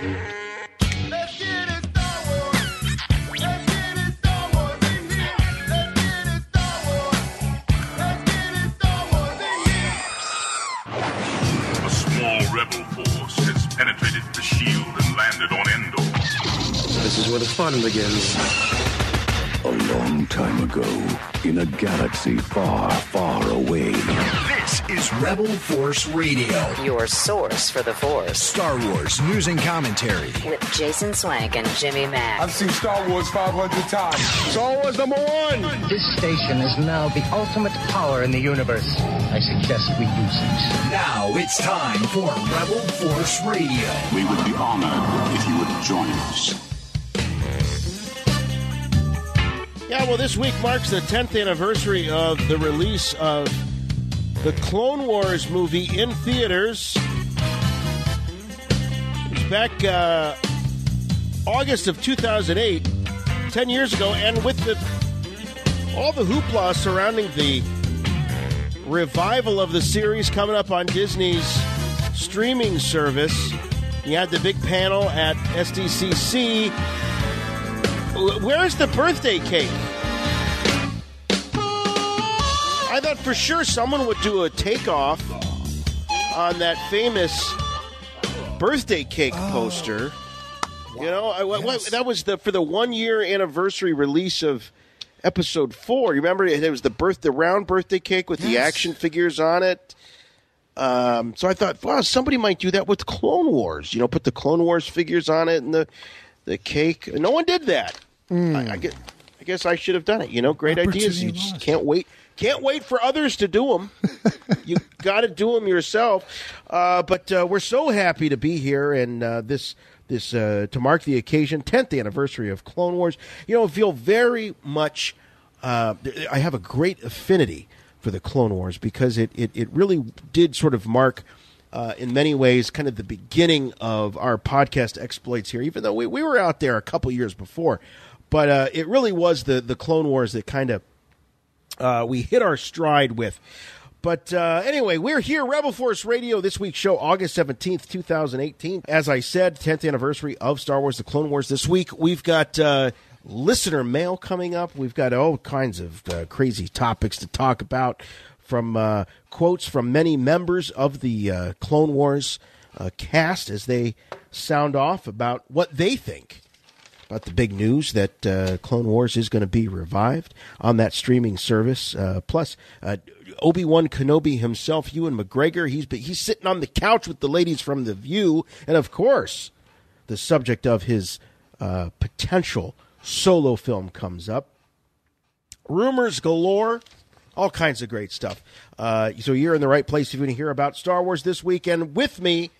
Let's get it Star Wars. Let's get it Star Wars in here. Let's get it Star Wars. Let's get it Star Wars in here. A small rebel force has penetrated the shield and landed on Endor. This is where the fun begins. A long time ago, in a galaxy far, far away. This is Rebel Force Radio. Your source for the Force. Star Wars news and commentary. With Jason Swank and Jimmy Mack. I've seen Star Wars 500 times. Star Wars #1. This station is now the ultimate power in the universe. I suggest we use it. Now it's time for Rebel Force Radio. We would be honored if you would join us. Yeah, well, this week marks the 10th anniversary of the release of the Clone Wars movie in theaters. It was back August of 2008, 10 years ago, and with all the hoopla surrounding the revival of the series coming up on Disney's streaming service, you had the big panel at SDCC. Where's the birthday cake? I thought for sure someone would do a takeoff on that famous birthday cake poster. You know, that was for the 1 year anniversary release of Episode 4. You remember it was the round birthday cake with the action figures on it. So I thought, wow, somebody might do that with Clone Wars. You know, put the Clone Wars figures on it and the cake. No one did that. I guess I should have done it. You know, great ideas. You just can't wait. Can't wait for others to do them. You got to do them yourself. But we're so happy to be here and this to mark the occasion, 10th anniversary of Clone Wars. You know, I feel very much. I have a great affinity for the Clone Wars because it really did sort of mark. In many ways, kind of the beginning of our podcast exploits here, even though we were out there a couple years before. But it really was the Clone Wars that kind of we hit our stride with. But anyway, we're here, Rebel Force Radio, this week's show, August 17th, 2018. As I said, 10th anniversary of Star Wars, the Clone Wars. This week, we've got listener mail coming up. We've got all kinds of crazy topics to talk about, from quotes from many members of the Clone Wars cast as they sound off about what they think about the big news that Clone Wars is going to be revived on that streaming service. Plus, Obi-Wan Kenobi himself, Ewan McGregor, he's sitting on the couch with the ladies from The View, and of course, the subject of his potential solo film comes up. Rumors galore. All kinds of great stuff. So you're in the right place if you want to hear about Star Wars this weekend. With me,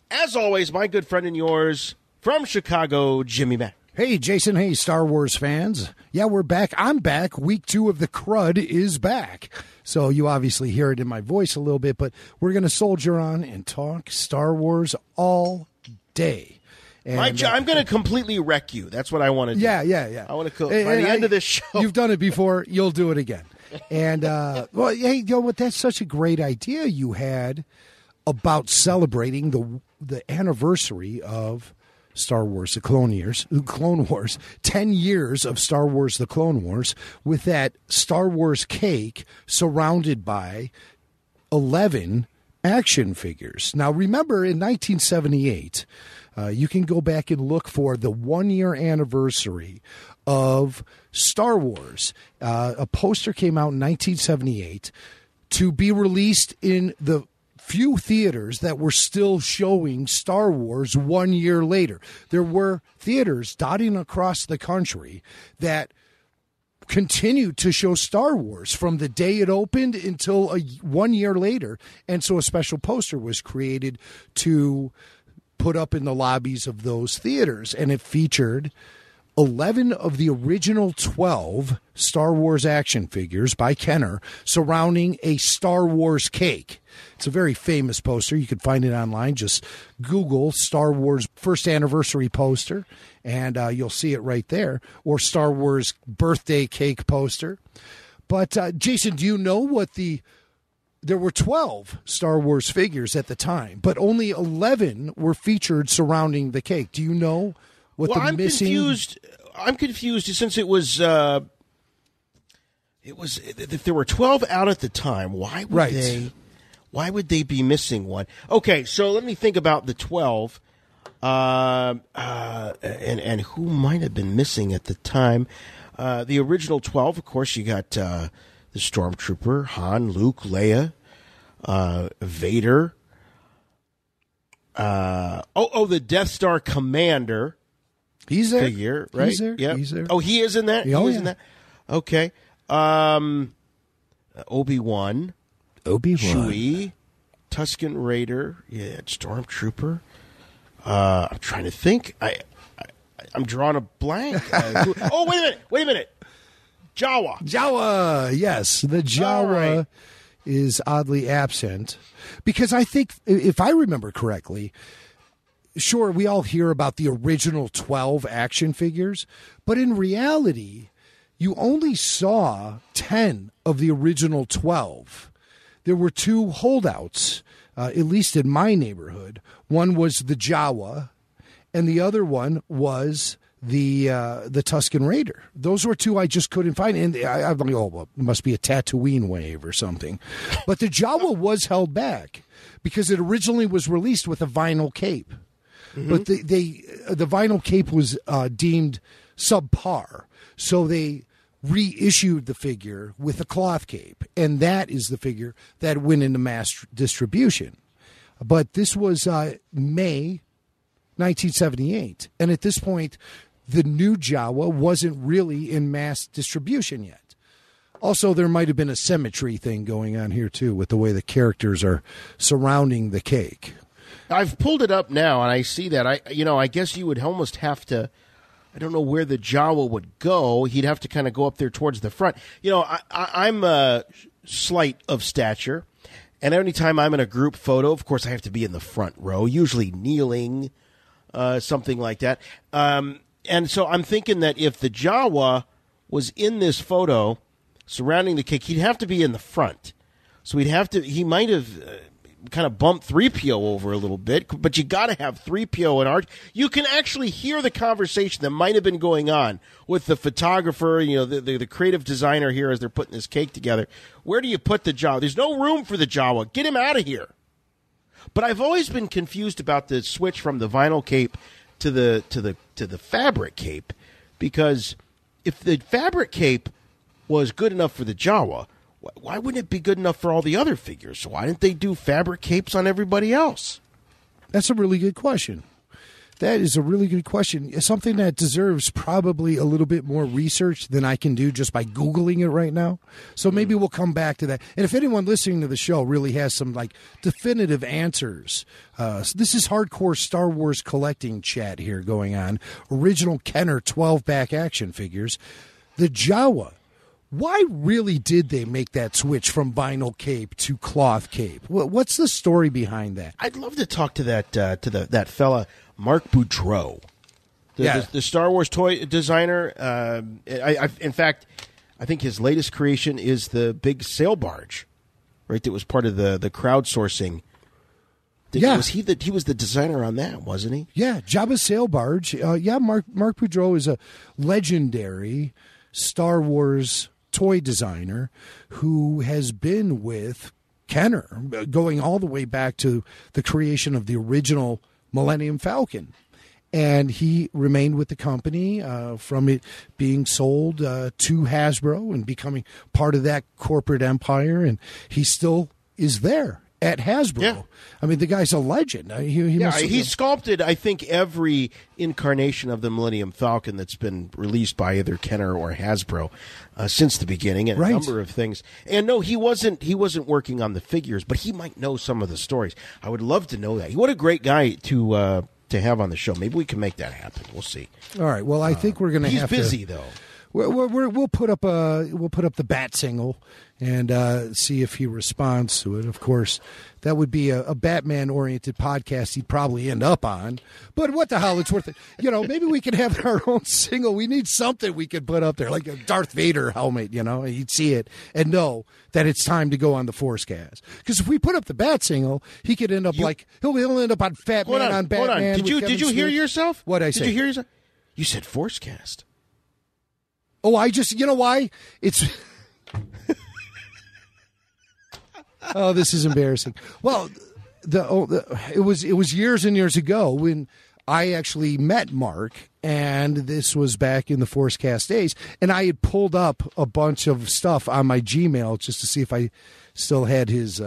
as always, my good friend and yours from Chicago, Jimmy Mack. Hey, Jason. Hey, Star Wars fans. Yeah, we're back. I'm back. Week 2 of the crud is back. So you obviously hear it in my voice a little bit, but we're going to soldier on and talk Star Wars all day. And, I'm going to completely wreck you. That's what I want to do. Yeah. I want to by the end of this show. You've done it before. You'll do it again. And, well, hey, you know what? That's such a great idea you had about celebrating the anniversary of Star Wars, the Clone Wars, 10 years of Star Wars, the Clone Wars, with that Star Wars cake surrounded by 11 action figures. Now, remember, in 1978, you can go back and look for the 1 year anniversary of Star Wars. A poster came out in 1978 to be released in the few theaters that were still showing Star Wars 1 year later. There were theaters dotting across the country that continued to show Star Wars from the day it opened until 1 year later. And so a special poster was created to put up in the lobbies of those theaters. And it featured 11 of the original 12 Star Wars action figures by Kenner surrounding a Star Wars cake. It's a very famous poster. You can find it online. Just Google Star Wars first anniversary poster, and you'll see it right there, or Star Wars birthday cake poster. But, Jason, do you know what the there were 12 Star Wars figures at the time, but only 11 were featured surrounding the cake. Do you know what the missing? I'm confused since it was if there were 12 out at the time, why would they be missing one? Okay, so let me think about the 12 and who might have been missing at the time. The original 12, of course, you got the Stormtrooper, Han, Luke, Leia, Vader. The Death Star Commander. He's there. Figure, right? He's there. Yep. He's there. Oh, he is in that? Oh, he is yeah. in that? Okay. Obi-Wan. Chewie. Tusken Raider. Yeah, Stormtrooper. I'm trying to think. I'm drawing a blank. Wait a minute. Jawa, yes. The Jawa is oddly absent because I think, if I remember correctly, sure, we all hear about the original 12 action figures, but in reality, you only saw 10 of the original 12. There were 2 holdouts, at least in my neighborhood. One was the Jawa, and the other one was the Tusken Raider. Those were 2 I just couldn't find. And I'm like, well, it must be a Tatooine wave or something. But the Jawa was held back because it originally was released with a vinyl cape. Mm-hmm. But the vinyl cape was deemed subpar, so they reissued the figure with a cloth cape, and that is the figure that went into mass distribution. But this was May 1978, and at this point, the new Jawa wasn't really in mass distribution yet. Also, there might have been a symmetry thing going on here, too, with the way the characters are surrounding the cake. I've pulled it up now, and I see that. I guess you would almost have to. I don't know where the Jawa would go. He'd have to kind of go up there towards the front. I'm slight of stature, and any time I'm in a group photo, of course, I have to be in the front row, usually kneeling, something like that. And so I'm thinking that if the Jawa was in this photo surrounding the cake, he'd have to be in the front. So he might have kind of bumped 3PO over a little bit, but you got to have 3PO and Arch. You can actually hear the conversation that might have been going on with the photographer, the creative designer here as they're putting this cake together. Where do you put the Jawa? There's no room for the Jawa. Get him out of here. But I've always been confused about the switch from the vinyl cape to the fabric cape, because if the fabric cape was good enough for the Jawa, why wouldn't it be good enough for all the other figures? So why didn't they do fabric capes on everybody else? That's a really good question. That is a really good question. It's something that deserves probably a little bit more research than I can do just by Googling it right now. So maybe we'll come back to that. And if anyone listening to the show really has some definitive answers, this is hardcore Star Wars collecting chat here going on. Original Kenner 12-back action figures. The Jawa. Why really did they make that switch from vinyl cape to cloth cape? What's the story behind that? I'd love to talk to that fella, Mark Boudreau, the Star Wars toy designer. In fact, I think his latest creation is the big sail barge, right? That was part of the crowdsourcing. He was the designer on that, wasn't he? Yeah, Jabba's sail barge. Mark Boudreau is a legendary Star Wars toy designer who has been with Kenner going all the way back to the creation of the original Millennium Falcon. And he remained with the company from it being sold to Hasbro and becoming part of that corporate empire. And he still is there at Hasbro. Yeah. I mean, the guy's a legend. He sculpted, I think, every incarnation of the Millennium Falcon that's been released by either Kenner or Hasbro since the beginning, and a number of things. And no, he wasn't working on the figures, but he might know some of the stories. I would love to know that. What a great guy to have on the show. Maybe we can make that happen. We'll see. All right. Well, I think we're going to have to... He's busy, though. we'll put up the bat single and see if he responds to it. Of course, that would be a Batman-oriented podcast he'd probably end up on. But what the hell, it's worth it. Maybe we could have our own single. We need something we could put up there, like a Darth Vader helmet, He'd see it and know that it's time to go on the Forcecast. Because if we put up the bat single, he could end up he'll end up on Fat Man on Batman. Hold on. Did you hear yourself? What'd I say? Did you hear yourself? You said Forcecast. Oh, you know why? It's... Oh, this is embarrassing. Well, it was years and years ago when I actually met Mark, and this was back in the Forcecast days, and I had pulled up a bunch of stuff on my Gmail just to see if I still had his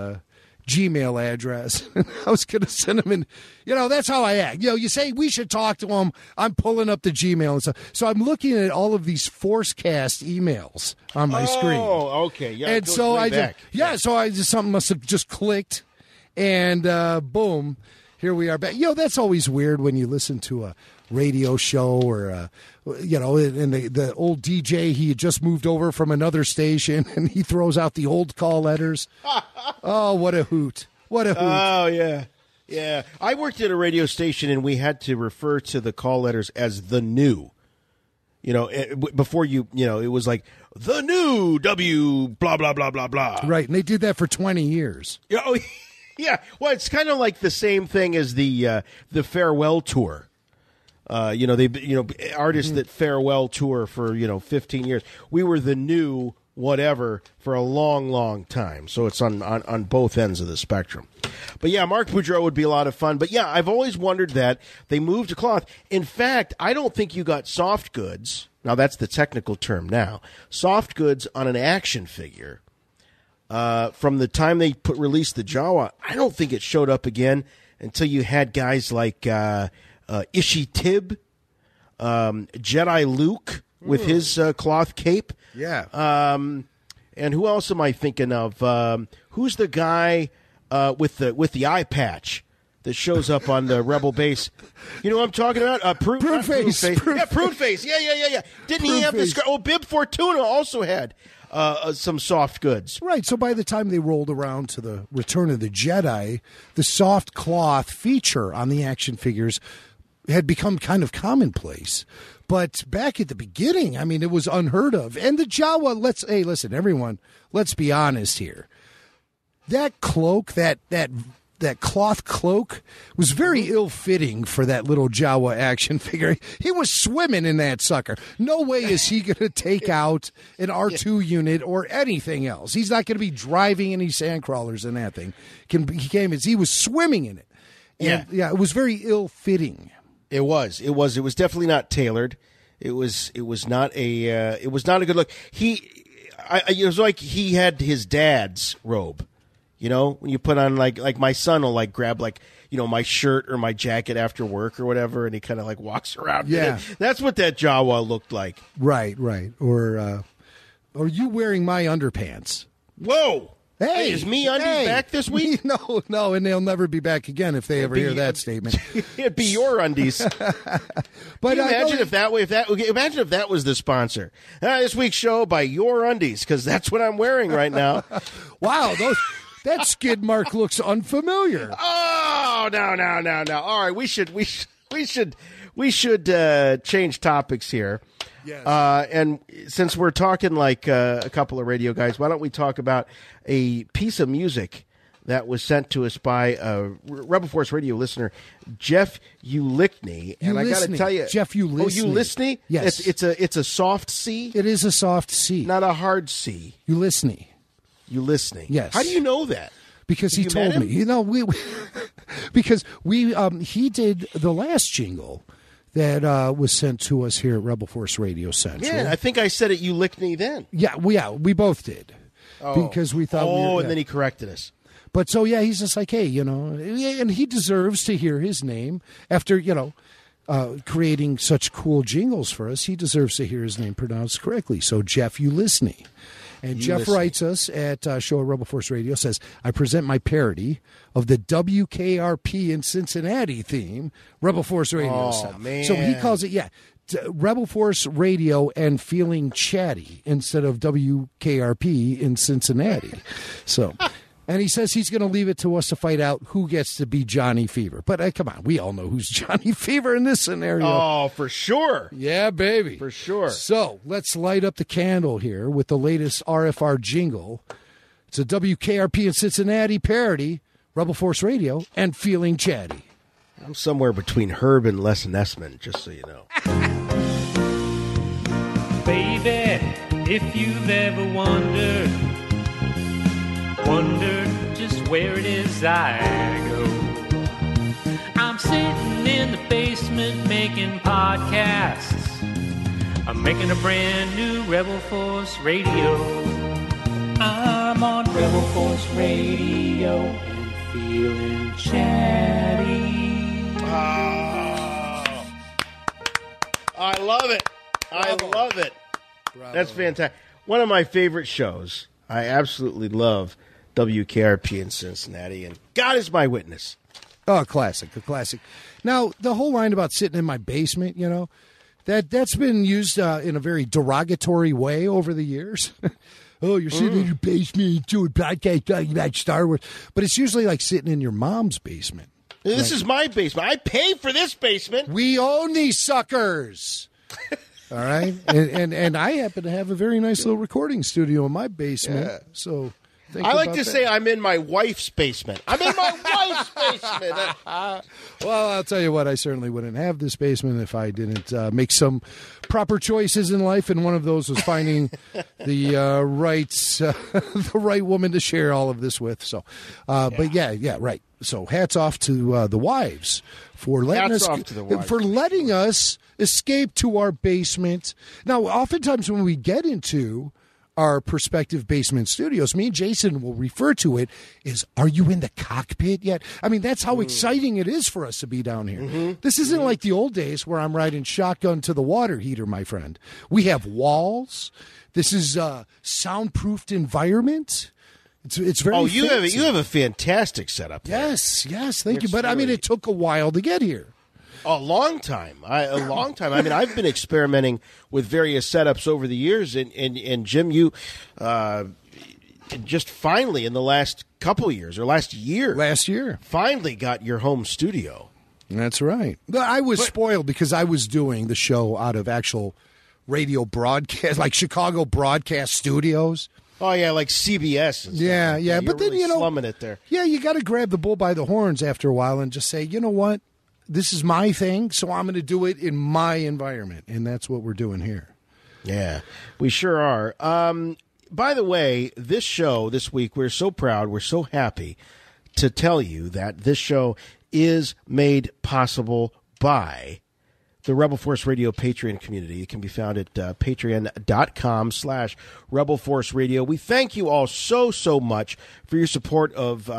Gmail address. I was going to send him in. That's how I act. You say we should talk to him. I'm pulling up the Gmail and stuff. So I'm looking at all of these Forcecast emails on my screen. Oh, okay. Yeah. And so something must have just clicked, and boom, here we are back. That's always weird when you listen to a radio show or and the old DJ, he had just moved over from another station and he throws out the old call letters. Oh, what a hoot. Oh, yeah. I worked at a radio station and we had to refer to the call letters as the new. Before it was like the new W blah blah blah blah blah. Right, and they did that for 20 years. Oh, yeah. Well, it's kind of like the same thing as the farewell tour. Artists that farewell tour for 15 years. We were the new whatever for a long, long time. So it's on both ends of the spectrum. But yeah, Mark Boudreau would be a lot of fun. But yeah, I've always wondered that they moved to cloth. In fact, I don't think you got soft goods. Now that's the technical term now. Soft goods on an action figure. From the time they released the Jawa, I don't think it showed up again until you had guys like Ishi Tib, Jedi Luke with his cloth cape. Yeah. And who else am I thinking of? Who's the guy with the eye patch that shows up on the Rebel base? You know what I'm talking about? Prune Face. Yeah, Prune Face. Yeah. Didn't he have this? Bib Fortuna also had some soft goods. Right, so by the time they rolled around to the Return of the Jedi, the soft cloth feature on the action figures had become kind of commonplace. But back at the beginning, it was unheard of. And the Jawa, listen, everyone, let's be honest here. That cloak, that cloth cloak was very ill-fitting for that little Jawa action figure. He was swimming in that sucker. No way is he going to take out an R2 unit or anything else. He's not going to be driving any sandcrawlers in that thing. He was swimming in it. And, it was very ill-fitting. It was definitely not tailored. It was not a good look. It was like he had his dad's robe. When you put on like my son will grab my shirt or my jacket after work or whatever, and he kind of walks around. Yeah, that's what that Jawa looked like. Right. Or you wearing my underpants? Whoa. Hey, is MeUndies back this week? No, and they'll never be back again if they ever hear that statement. It'd be your undies. But imagine if that was the sponsor. This week's show by Your Undies, because that's what I'm wearing right now. Wow, that skid mark looks unfamiliar. Oh no! All right, we should change topics here. Yes. And since we're talking a couple of radio guys, why don't we talk about a piece of music that was sent to us by a Rebel Force Radio listener, Jeff Ulickney. And I got to tell you, Jeff Ulickney. Oh, Ulickney? Yes. It's a soft C. It is a soft C, not a hard C. Ulickney. Yes. How do you know that? Because he told me. He did the last jingle that was sent to us here at Rebel Force Radio Central. Yeah, I think I said it Ulickney then. Yeah, we both did. Because we thought and then he corrected us. But so, he's just like, hey, and he deserves to hear his name after, creating such cool jingles for us. He deserves to hear his name pronounced correctly. So, Jeff Ulickney. And Jeff writes us at show at Rebel Force Radio, says, I present my parody of the WKRP in Cincinnati theme, Rebel Force Radio style. Man. So he calls it, Rebel Force Radio and Feeling Chatty instead of WKRP in Cincinnati. So, and he says he's going to leave it to us to fight out who gets to be Johnny Fever. But come on, we all know who's Johnny Fever in this scenario. Oh, for sure. Yeah, baby. For sure. So let's light up the candle here with the latest RFR jingle. It's a WKRP in Cincinnati parody, Rebel Force Radio and Feeling Chatty. I'm somewhere between Herb and Les Nessman, just so you know. Baby, if you've ever wondered just where it is I go, I'm sitting in the basement making podcasts. I'm making a brand new Rebel Force Radio. I'm on Rebel Force Radio and feeling chatty. Oh, I love it. Bravo. I love it. Bravo. That's fantastic. One of my favorite shows. I absolutely love WKRP in Cincinnati, and God is my witness. Oh, a classic. Now, the whole line about sitting in my basement, that's been used in a very derogatory way over the years. Oh, you're sitting in your basement doing podcast talking about Star Wars. But it's usually like sitting in your mom's basement. This is my basement. I pay for this basement. We own these suckers. All right? And I happen to have a very nice little recording studio in my basement. Yeah. So I like to say I'm in my wife's basement. I'm in my wife's basement. Well, I'll tell you what, I certainly wouldn't have this basement if I didn't make some proper choices in life, and one of those was finding the right woman to share all of this with. So, but yeah, right. So, hats off to the wives for letting us escape to our basement. Now, oftentimes when we get into our prospective basement studios, me and Jason will refer to it as, are you in the cockpit yet? I mean, that's how exciting it is for us to be down here. Mm-hmm. This isn't like the old days where I'm riding shotgun to the water heater, my friend. We have walls. This is a soundproofed environment. It's very you have a fantastic setup here. Yes, thank you. But I mean, it took a while to get here. A long time. I mean, I've been experimenting with various setups over the years, and Jim, you just finally in the last couple of years or last year, finally got your home studio. That's right. But I was spoiled because I was doing the show out of actual radio broadcast, like Chicago Broadcast Studios. Oh yeah, like CBS. And stuff. Yeah. But then really slumming it there. Yeah, you got to grab the bull by the horns after a while and just say, you know what, this is my thing, so I'm going to do it in my environment, and that's what we're doing here. Yeah, we sure are. By the way, this show this week, we're so proud, we're so happy to tell you that this show is made possible by the Rebel Force Radio Patreon community. It can be found at patreon.com/Rebel Force Radio. We thank you all so much for your support of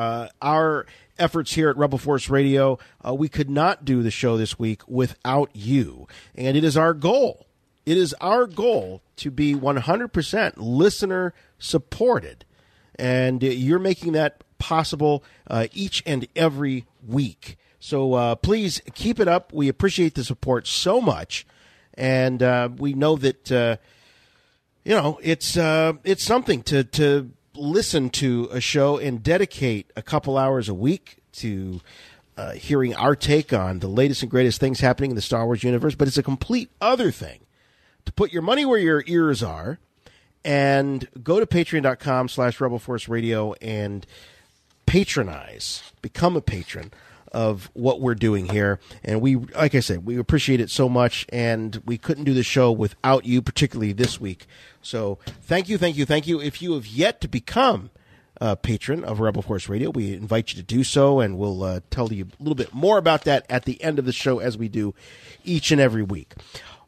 our efforts here at Rebel Force Radio. We could not do the show this week without you. And it is our goal. It is our goal to be 100% listener supported. And you're making that possible each and every week. So please keep it up. We appreciate the support so much, and we know that it's something to listen to a show and dedicate a couple hours a week to hearing our take on the latest and greatest things happening in the Star Wars universe. But it's a complete other thing to put your money where your ears are and go to patreon.com/Rebel Force Radio and patronize, become a patron of what we're doing here. And we, like I said, we appreciate it so much, and we couldn't do the show without you, particularly this week. So thank you. If you have yet to become a patron of Rebel Force Radio, we invite you to do so, and we'll tell you a little bit more about that at the end of the show, as we do each and every week.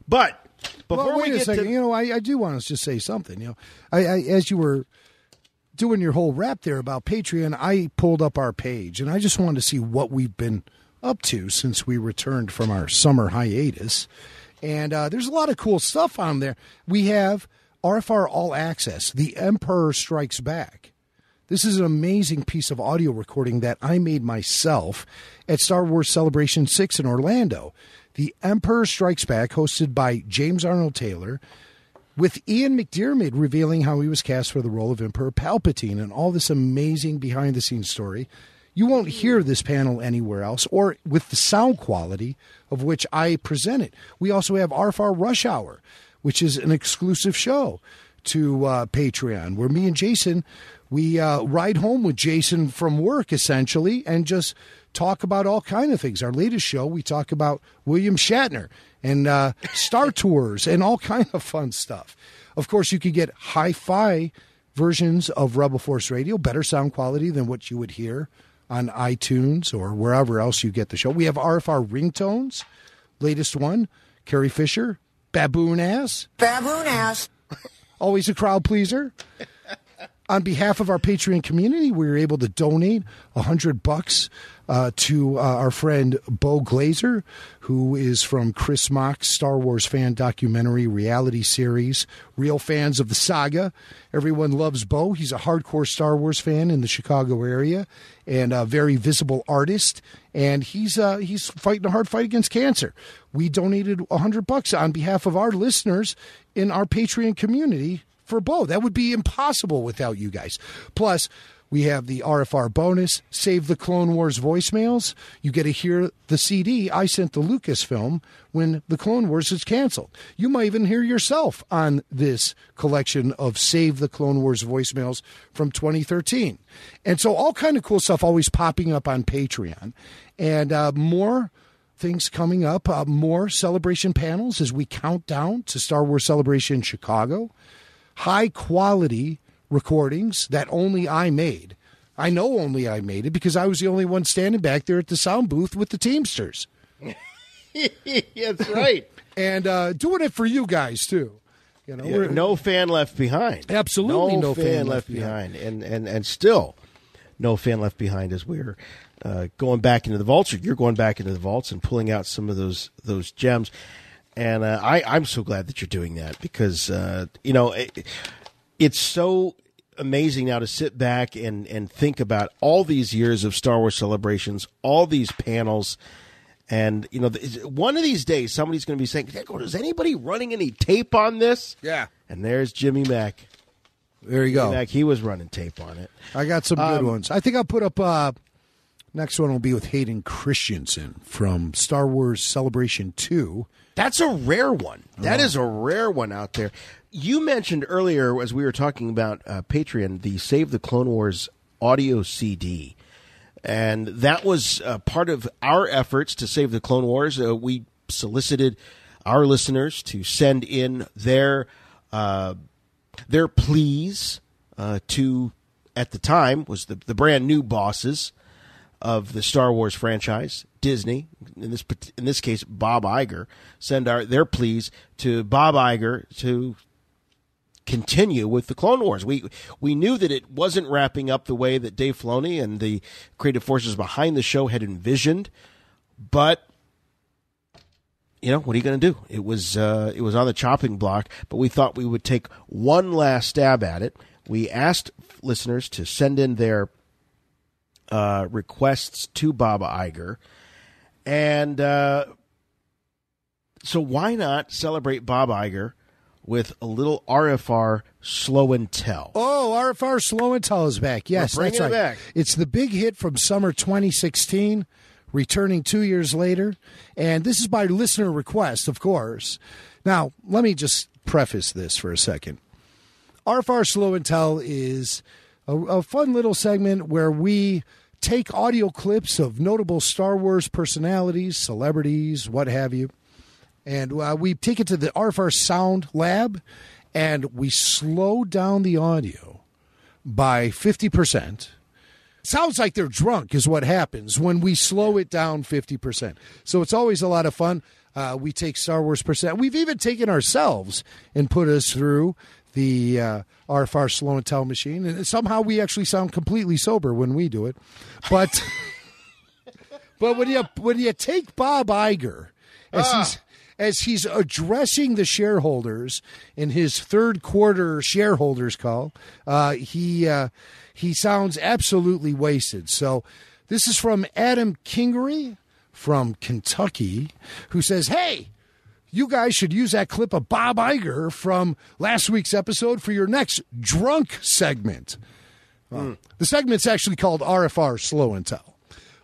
But before wait we get a second, to... I do want to just say something. I as you were doing your whole rap there about Patreon, I pulled up our page, and I just wanted to see what we've been up to since we returned from our summer hiatus. And there's a lot of cool stuff on there. We have RFR All Access, The Emperor Strikes Back. This is an amazing piece of audio recording that I made myself at Star Wars Celebration 6 in Orlando. The Emperor Strikes Back, hosted by James Arnold Taylor, with Ian McDiarmid revealing how he was cast for the role of Emperor Palpatine and all this amazing behind-the-scenes story. You won't hear this panel anywhere else, or with the sound quality of which I present it. We also have RFR Rush Hour, which is an exclusive show to Patreon, where me and Jason, we ride home with Jason from work, essentially, and just talk about all kind of things. Our latest show, we talk about William Shatner and Star Tours and all kind of fun stuff. Of course, you could get hi-fi versions of Rebel Force Radio, better sound quality than what you would hear on iTunes or wherever else you get the show. We have RFR Ringtones, latest one, Carrie Fisher, Baboon Ass. Baboon Ass. Always a crowd pleaser. On behalf of our Patreon community, we were able to donate $100 to our friend Bo Glazer, who is from Chris Mock's Star Wars fan documentary reality series, Real Fans of the Saga. Everyone loves Bo. He's a hardcore Star Wars fan in the Chicago area and a very visible artist. And he's fighting a hard fight against cancer. We donated $100 on behalf of our listeners in our Patreon community for Bo. That would be impossible without you guys. Plus, we have the RFR bonus, Save the Clone Wars voicemails. You get to hear the CD I sent to Lucasfilm when the Clone Wars is canceled. You might even hear yourself on this collection of Save the Clone Wars voicemails from 2013. And so all kind of cool stuff always popping up on Patreon. And more things coming up, more celebration panels as we count down to Star Wars Celebration Chicago. High-quality recordings that only I made. I know only I made it because I was the only one standing back there at the sound booth with the Teamsters. That's right. And doing it for you guys, too. You know, no fan left behind. Absolutely no fan left behind. And still no fan left behind as we're going back into the vaults, or you're going back into the vaults and pulling out some of those gems. And I'm so glad that you're doing that because, it's so amazing now to sit back and think about all these years of Star Wars celebrations, all these panels. And, one of these days, somebody's going to be saying, is anybody running any tape on this? Yeah. And there's Jimmy Mack. There you go. Mack, he was running tape on it. I got some good ones. I think I'll put up, next one will be with Hayden Christensen from Star Wars Celebration 2. That's a rare one. That is a rare one out there. You mentioned earlier, as we were talking about Patreon, the Save the Clone Wars audio CD. And that was part of our efforts to save the Clone Wars. We solicited our listeners to send in their pleas to, at the time, was the brand new bosses of the Star Wars franchise, Disney, in this case, Bob Iger, send their pleas to Bob Iger to continue with the Clone Wars. We knew that it wasn't wrapping up the way that Dave Filoni and the creative forces behind the show had envisioned, but what are you going to do? It was on the chopping block, but we thought we would take one last stab at it. We asked listeners to send in their requests to Bob Iger. And so why not celebrate Bob Iger with a little RFR Slow and Tell? Oh, RFR Slow and Tell is back. Yes, We're bringing that's right. it back. It's the big hit from summer 2016, returning 2 years later. And this is by listener request, of course. Now, let me just preface this for a second. RFR Slow and Tell is a fun little segment where we take audio clips of notable Star Wars personalities, celebrities, what have you, and we take it to the RFR Sound Lab, and we slow down the audio by 50%. Sounds like they're drunk is what happens when we slow it down 50%. So it's always a lot of fun. We take Star Wars personalities. We've even taken ourselves and put us through the RFR Slow and Tell machine, and somehow we actually sound completely sober when we do it. But when you take Bob Iger as he's addressing the shareholders in his third quarter shareholders call, he sounds absolutely wasted. So this is from Adam Kingery from Kentucky who says, hey, you guys should use that clip of Bob Iger from last week's episode for your next drunk segment. The segment's actually called RFR Slow and Tell.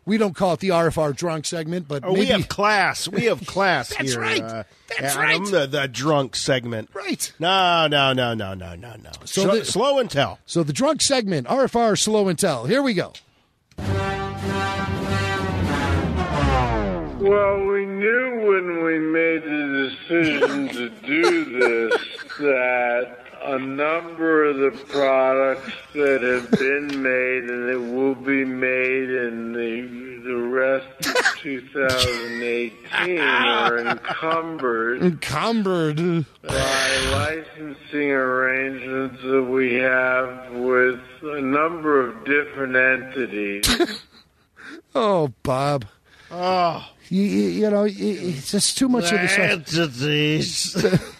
We don't call it the RFR drunk segment, but maybe... we have class. We have class That's here. right. That's Adam, right. The drunk segment. Right. No. So slow and tell. So the drunk segment, RFR Slow and Tell. Here we go. Well, we knew when we made the decision to do this that a number of the products that have been made and that will be made in the rest of 2018 are encumbered by licensing arrangements that we have with a number of different entities. Oh, Bob. Oh. You know, it's just too much of the stuff.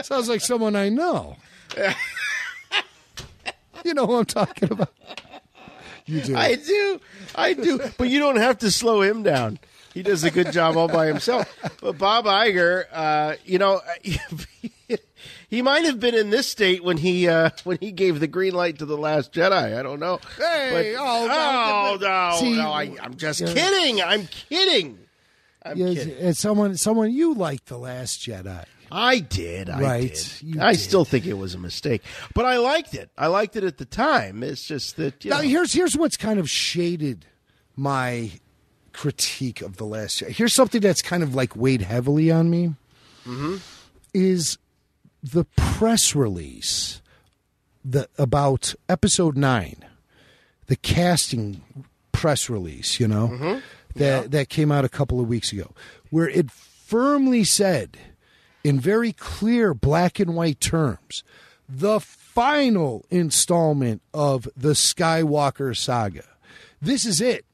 Sounds like someone I know. You know who I'm talking about. You do. I do. But you don't have to slow him down. He does a good job all by himself. But Bob Iger, he might have been in this state when he gave the green light to The Last Jedi. I don't know. Hey, no. See, I'm just kidding. I'm kidding. It's someone you liked The Last Jedi. I did. Right. I still think it was a mistake, but I liked it. I liked it at the time. It's just that now here's what's kind of shaded my critique of The Last Jedi. Here's something that's kind of like weighed heavily on me. Is the press release about Episode 9, the casting press release, that came out a couple of weeks ago, where it firmly said, in very clear black and white terms, the final installment of the Skywalker saga. This is it.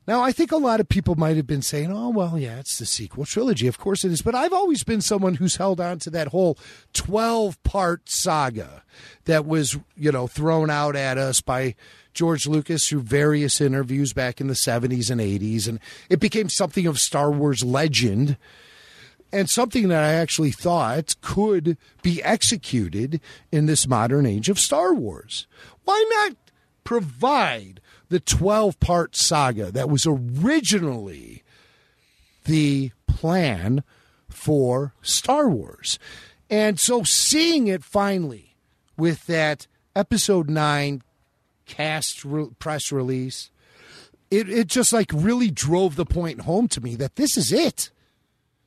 Now, I think a lot of people might have been saying, oh, well, yeah, it's the sequel trilogy. Of course it is. But I've always been someone who's held on to that whole 12-part saga that was, thrown out at us by George Lucas through various interviews back in the 70s and 80s. And it became something of Star Wars legend and something that I actually thought could be executed in this modern age of Star Wars. Why not provide the 12-part saga that was originally the plan for Star Wars? And so seeing it finally with that Episode 9 cast press release, it just like really drove the point home to me that this is it.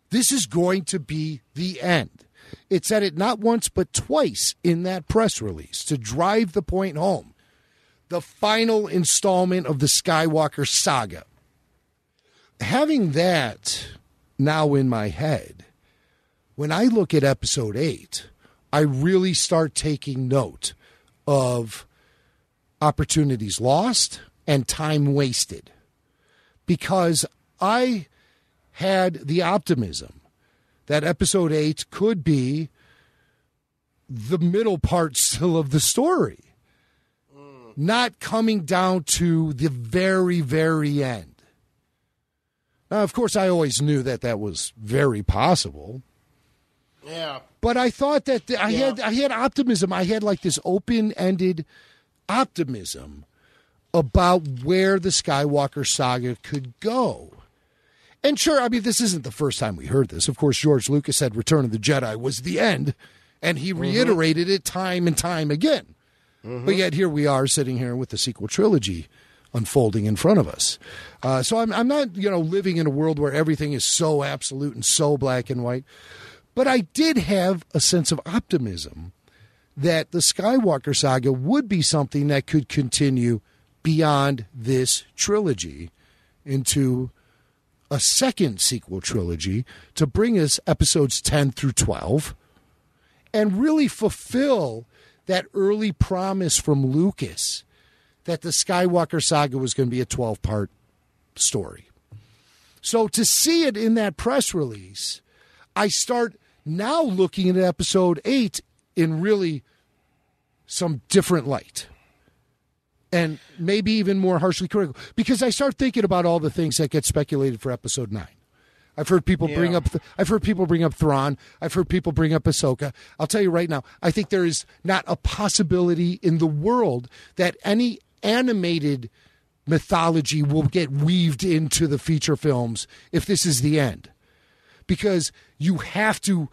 This is going to be the end. It said it not once but twice in that press release to drive the point home. The final installment of the Skywalker saga. Having that now in my head, when I look at Episode 8, I really start taking note of opportunities lost and time wasted. Because I had the optimism that Episode 8 could be the middle part still of the story. Not coming down to the very, very end. Now, of course, I always knew that was very possible. Yeah. But I thought that I had optimism. I had like this open-ended optimism about where the Skywalker saga could go. And sure, I mean, this isn't the first time we heard this. Of course, George Lucas said Return of the Jedi was the end, and he reiterated it time and time again. But yet here we are sitting here with the sequel trilogy unfolding in front of us. So I'm not, living in a world where everything is so absolute and so black and white. But I did have a sense of optimism that the Skywalker saga would be something that could continue beyond this trilogy into a second sequel trilogy to bring us episodes 10 through 12 and really fulfill that early promise from Lucas that the Skywalker saga was going to be a 12-part story. So to see it in that press release, I start now looking at Episode 8 in really some different light. and maybe even more harshly critical. Because I start thinking about all the things that get speculated for Episode 9. I've heard people bring up. I've heard people bring up Thrawn. I've heard people bring up Ahsoka. I'll tell you right now. I think there is not a possibility in the world that any animated mythology will get weaved into the feature films if this is the end, because you have to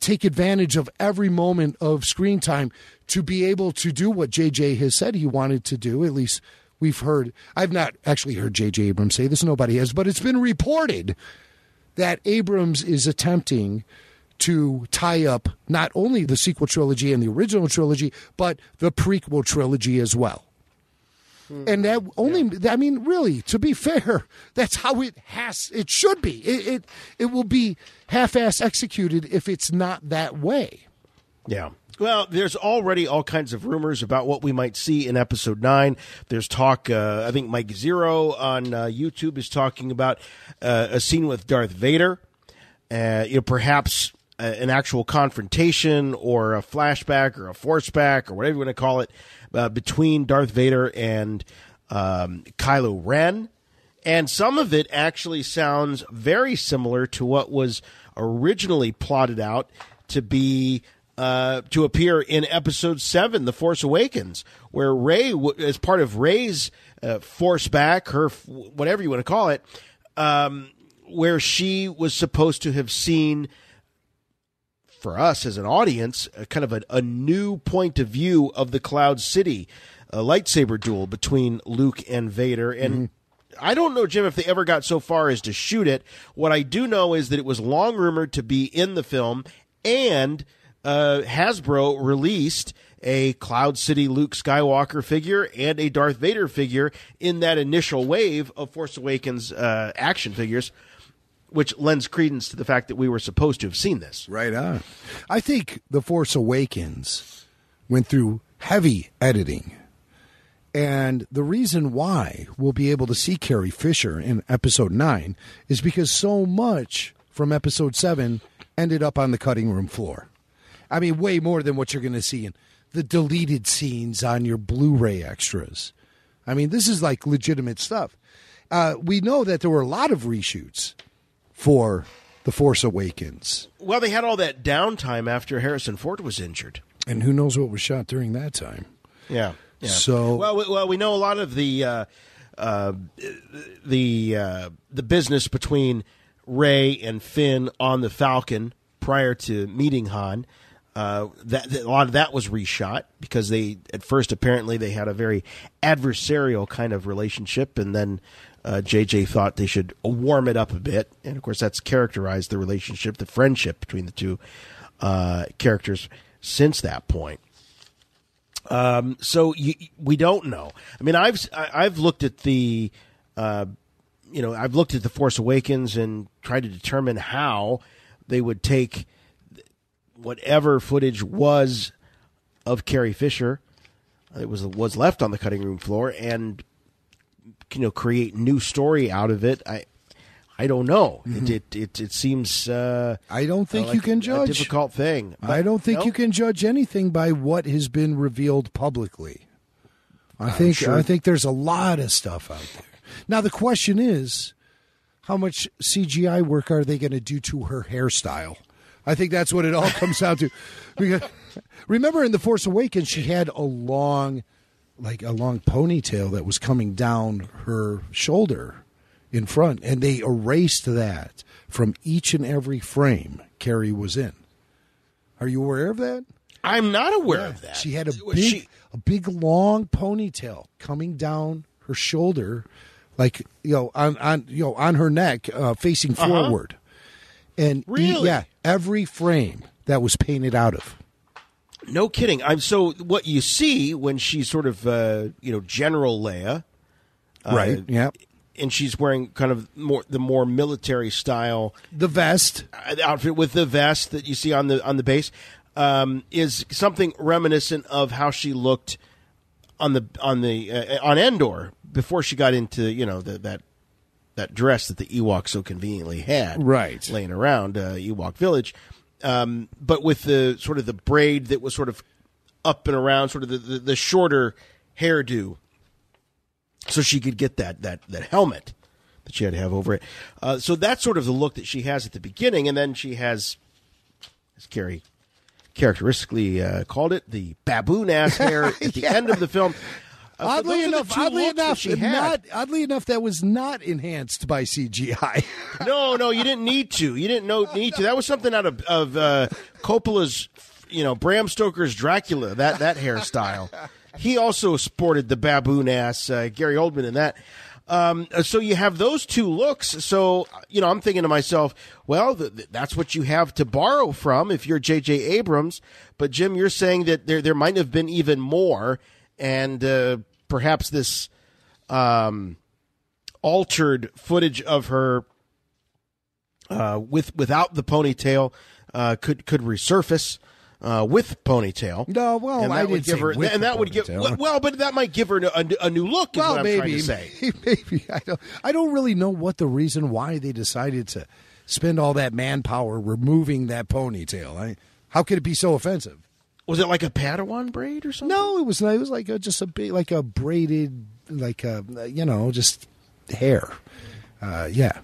take advantage of every moment of screen time to be able to do what JJ has said he wanted to do. At least we've heard. I've not actually heard JJ Abrams say this. Nobody has, but it's been reported that Abrams is attempting to tie up not only the sequel trilogy and the original trilogy, but the prequel trilogy as well. And that only, I mean, really, to be fair, that's how it should be. It will be half-ass executed if it's not that way. Yeah. Well, there's already all kinds of rumors about what we might see in Episode 9. There's talk, I think Mike Zero on YouTube is talking about a scene with Darth Vader, perhaps an actual confrontation or a flashback or a forceback or whatever you want to call it between Darth Vader and Kylo Ren. And some of it actually sounds very similar to what was originally plotted out to be to appear in Episode 7, The Force Awakens, where Rey, as part of Rey's forceback, her whatever you want to call it, where she was supposed to have seen, for us as an audience, kind of a new point of view of the Cloud City, a lightsaber duel between Luke and Vader. And I don't know, Jim, if they ever got so far as to shoot it. What I do know is that it was long rumored to be in the film, and Hasbro released a Cloud City Luke Skywalker figure and a Darth Vader figure in that initial wave of Force Awakens action figures, which lends credence to the fact that we were supposed to have seen this. Right on. I think The Force Awakens went through heavy editing. And the reason why we'll be able to see Carrie Fisher in Episode 9 is because so much from Episode 7 ended up on the cutting room floor. I mean, way more than what you're going to see in the deleted scenes on your Blu-ray extras. I mean, this is like legitimate stuff. We know that there were a lot of reshoots for The Force Awakens. Well, they had all that downtime after Harrison Ford was injured. And who knows what was shot during that time. Yeah. Yeah. So well, we know a lot of the business between Rey and Finn on the Falcon prior to meeting Han. A lot of that was reshot because they at first apparently they had a very adversarial kind of relationship, and then JJ thought they should warm it up a bit, and of course that's characterized the relationship, the friendship between the two characters since that point. So we don't know. I mean, I've looked at the, I've looked at The Force Awakens and tried to determine how they would take whatever footage was of Carrie Fisher, it was left on the cutting room floor, and create new story out of it. I don't know. Mm-hmm. It seems. I don't think like you can judge. A difficult thing. I don't think you can judge anything by what has been revealed publicly. I think there's a lot of stuff out there. Now the question is, how much CGI work are they going to do to her hairstyle? I think that's what it all comes down to. Because remember, in The Force Awakens, she had a long ponytail that was coming down her shoulder in front, and they erased that from each and every frame Carrie was in. Are you aware of that? I'm not aware of that. She had a big long ponytail coming down her shoulder, like on her neck, facing forward. And really, every frame that was painted out of. No kidding. So what you see when she's sort of General Leia, right? Yeah. And she's wearing kind of the more military style, the vest outfit with the vest that you see on the base, is something reminiscent of how she looked on Endor before she got into that dress that the Ewoks so conveniently had, right, laying around Ewok Village, but with the sort of the braid that was sort of up and around, sort of the shorter hairdo, so she could get that helmet that she had to have over it. So that's sort of the look that she has at the beginning, and then she has, as Carrie characteristically called it, the baboon-ass hair at the end of the film. Oddly enough, that was not enhanced by CGI. No, you didn't need to. You didn't need to. That was something out of Coppola's, Bram Stoker's Dracula. That hairstyle. He also sported the baboon ass. Gary Oldman in that. So you have those two looks. So I'm thinking to myself, well, that's what you have to borrow from if you're J.J. Abrams. But Jim, you're saying that there might have been even more. And perhaps this altered footage of her without the ponytail could resurface with ponytail. No, well, and I didn't say with the ponytail. Well, but that might give her a new look. Is what I'm trying to say. Maybe I don't really know what the reason why they decided to spend all that manpower removing that ponytail. How could it be so offensive? Was it like a Padawan braid or something? No, it was like just a bit like a braided, just hair. Yeah,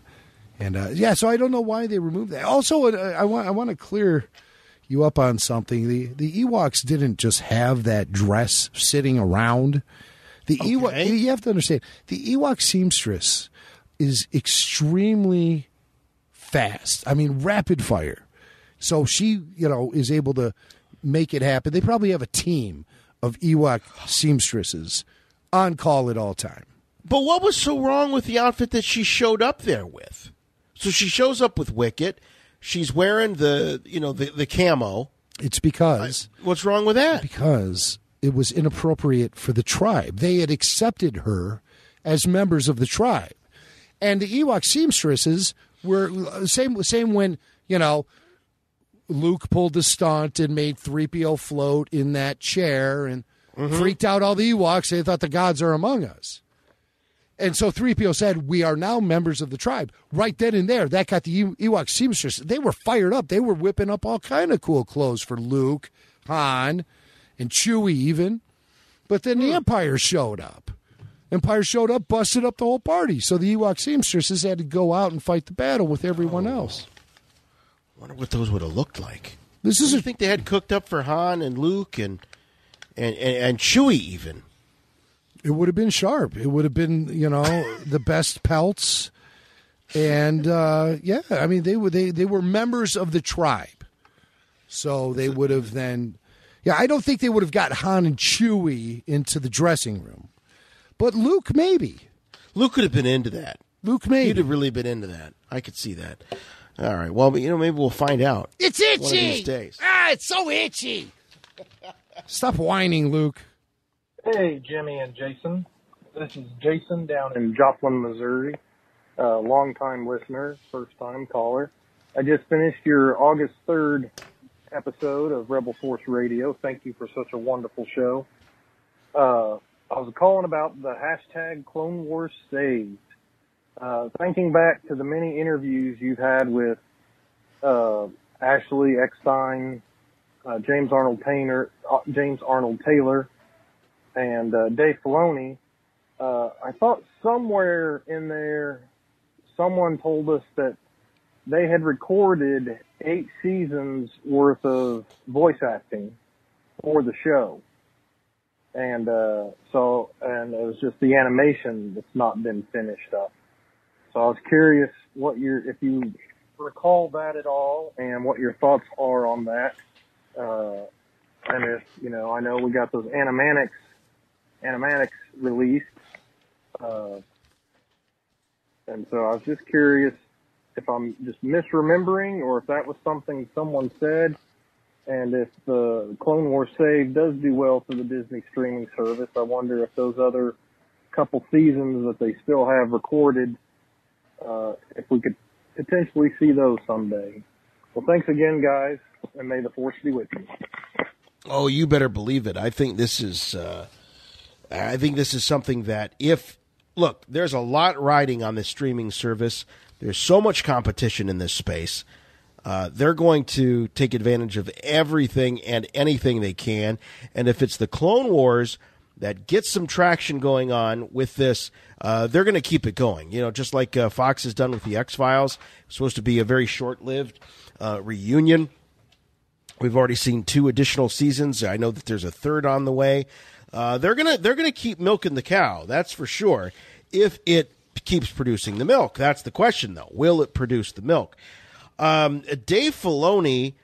and so I don't know why they removed that. Also, I want to clear you up on something. The Ewoks didn't just have that dress sitting around. Ewok, you have to understand, the Ewok seamstress is extremely fast. I mean, rapid fire. So she, is able to make it happen. They probably have a team of Ewok seamstresses on call at all time. But what was so wrong with the outfit that she showed up there with? So she shows up with Wicket. She's wearing the camo. It's because what's wrong with that? Because it was inappropriate for the tribe. They had accepted her as members of the tribe, and the Ewok seamstresses were same when Luke pulled the stunt and made 3PO float in that chair and freaked out all the Ewoks. They thought the gods are among us. And so 3PO said, we are now members of the tribe. Right then and there, that got the Ewok seamstress. They were fired up. They were whipping up all kind of cool clothes for Luke, Han, and Chewie even. But then the Empire showed up. Empire showed up, busted up the whole party. So the Ewok seamstresses had to go out and fight the battle with everyone else. I wonder what those would have looked like. I think they had cooked up for Han and Luke and Chewie even. It would have been sharp. It would have been, the best pelts, and I mean they were members of the tribe, so they would have then. Yeah, I don't think they would have got Han and Chewie into the dressing room, but Luke maybe. Luke could have been into that. Luke maybe. He'd have really been into that. I could see that. All right. Well, but, maybe we'll find out. It's itchy. One of these days. It's so itchy. Stop whining, Luke. Hey, Jimmy and Jason. This is Jason down in Joplin, Missouri. Long-time listener, first-time caller. I just finished your August 3rd episode of Rebel Force Radio. Thank you for such a wonderful show. I was calling about the hashtag Clone Wars Saved. Thinking back to the many interviews you've had with Ashley Eckstein, James Arnold Taylor, and Dave Filoni, I thought somewhere in there someone told us that they had recorded 8 seasons worth of voice acting for the show. And it was just the animation that's not been finished up. So I was curious if you recall that at all and what your thoughts are on that. And if, I know we got those animatics released. And so I was just curious if I'm just misremembering or if that was something someone said. And if the Clone Wars Save does do well for the Disney streaming service, I wonder if those other couple seasons that they still have recorded, if we could potentially see those someday. Well, thanks again, guys, and may the Force be with you. Oh, you better believe it. I think this is something that look, there's a lot riding on this streaming service. There's so much competition in this space. They're going to take advantage of everything and anything they can. And if it's the Clone Wars that gets some traction going on with this, they're going to keep it going. Just like Fox has done with the X-Files. It's supposed to be a very short-lived reunion. We've already seen 2 additional seasons. I know that there's a 3rd on the way. They're gonna keep milking the cow. That's for sure. If it keeps producing the milk, that's the question, though. Will it produce the milk? Dave Filoni,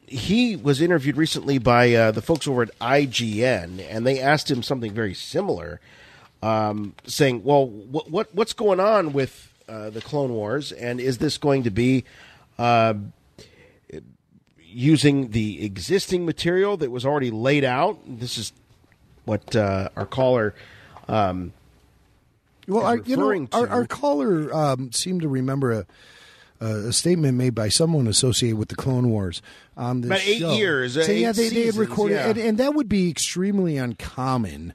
he was interviewed recently by the folks over at IGN, and they asked him something very similar, saying, "Well, what's going on with the Clone Wars, and is this going to be using the existing material that was already laid out?" This is what our caller referring to. Our caller seemed to remember a statement made by someone associated with the Clone Wars on this about 8 show. years. So, they had recorded, and that would be extremely uncommon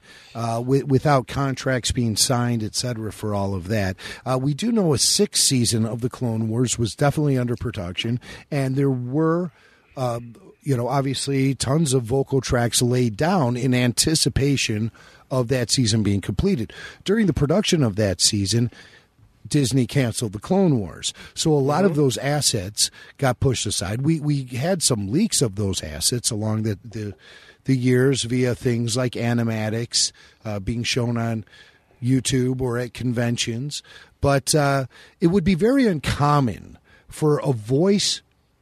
without contracts being signed, et cetera, for all of that. We do know a 6th season of the Clone Wars was definitely under production, and there were obviously tons of vocal tracks laid down in anticipation of that season being completed. During the production of that season, Disney canceled the Clone Wars. So a lot of those assets got pushed aside. We had some leaks of those assets along the years via things like animatics being shown on YouTube or at conventions. But it would be very uncommon for a voice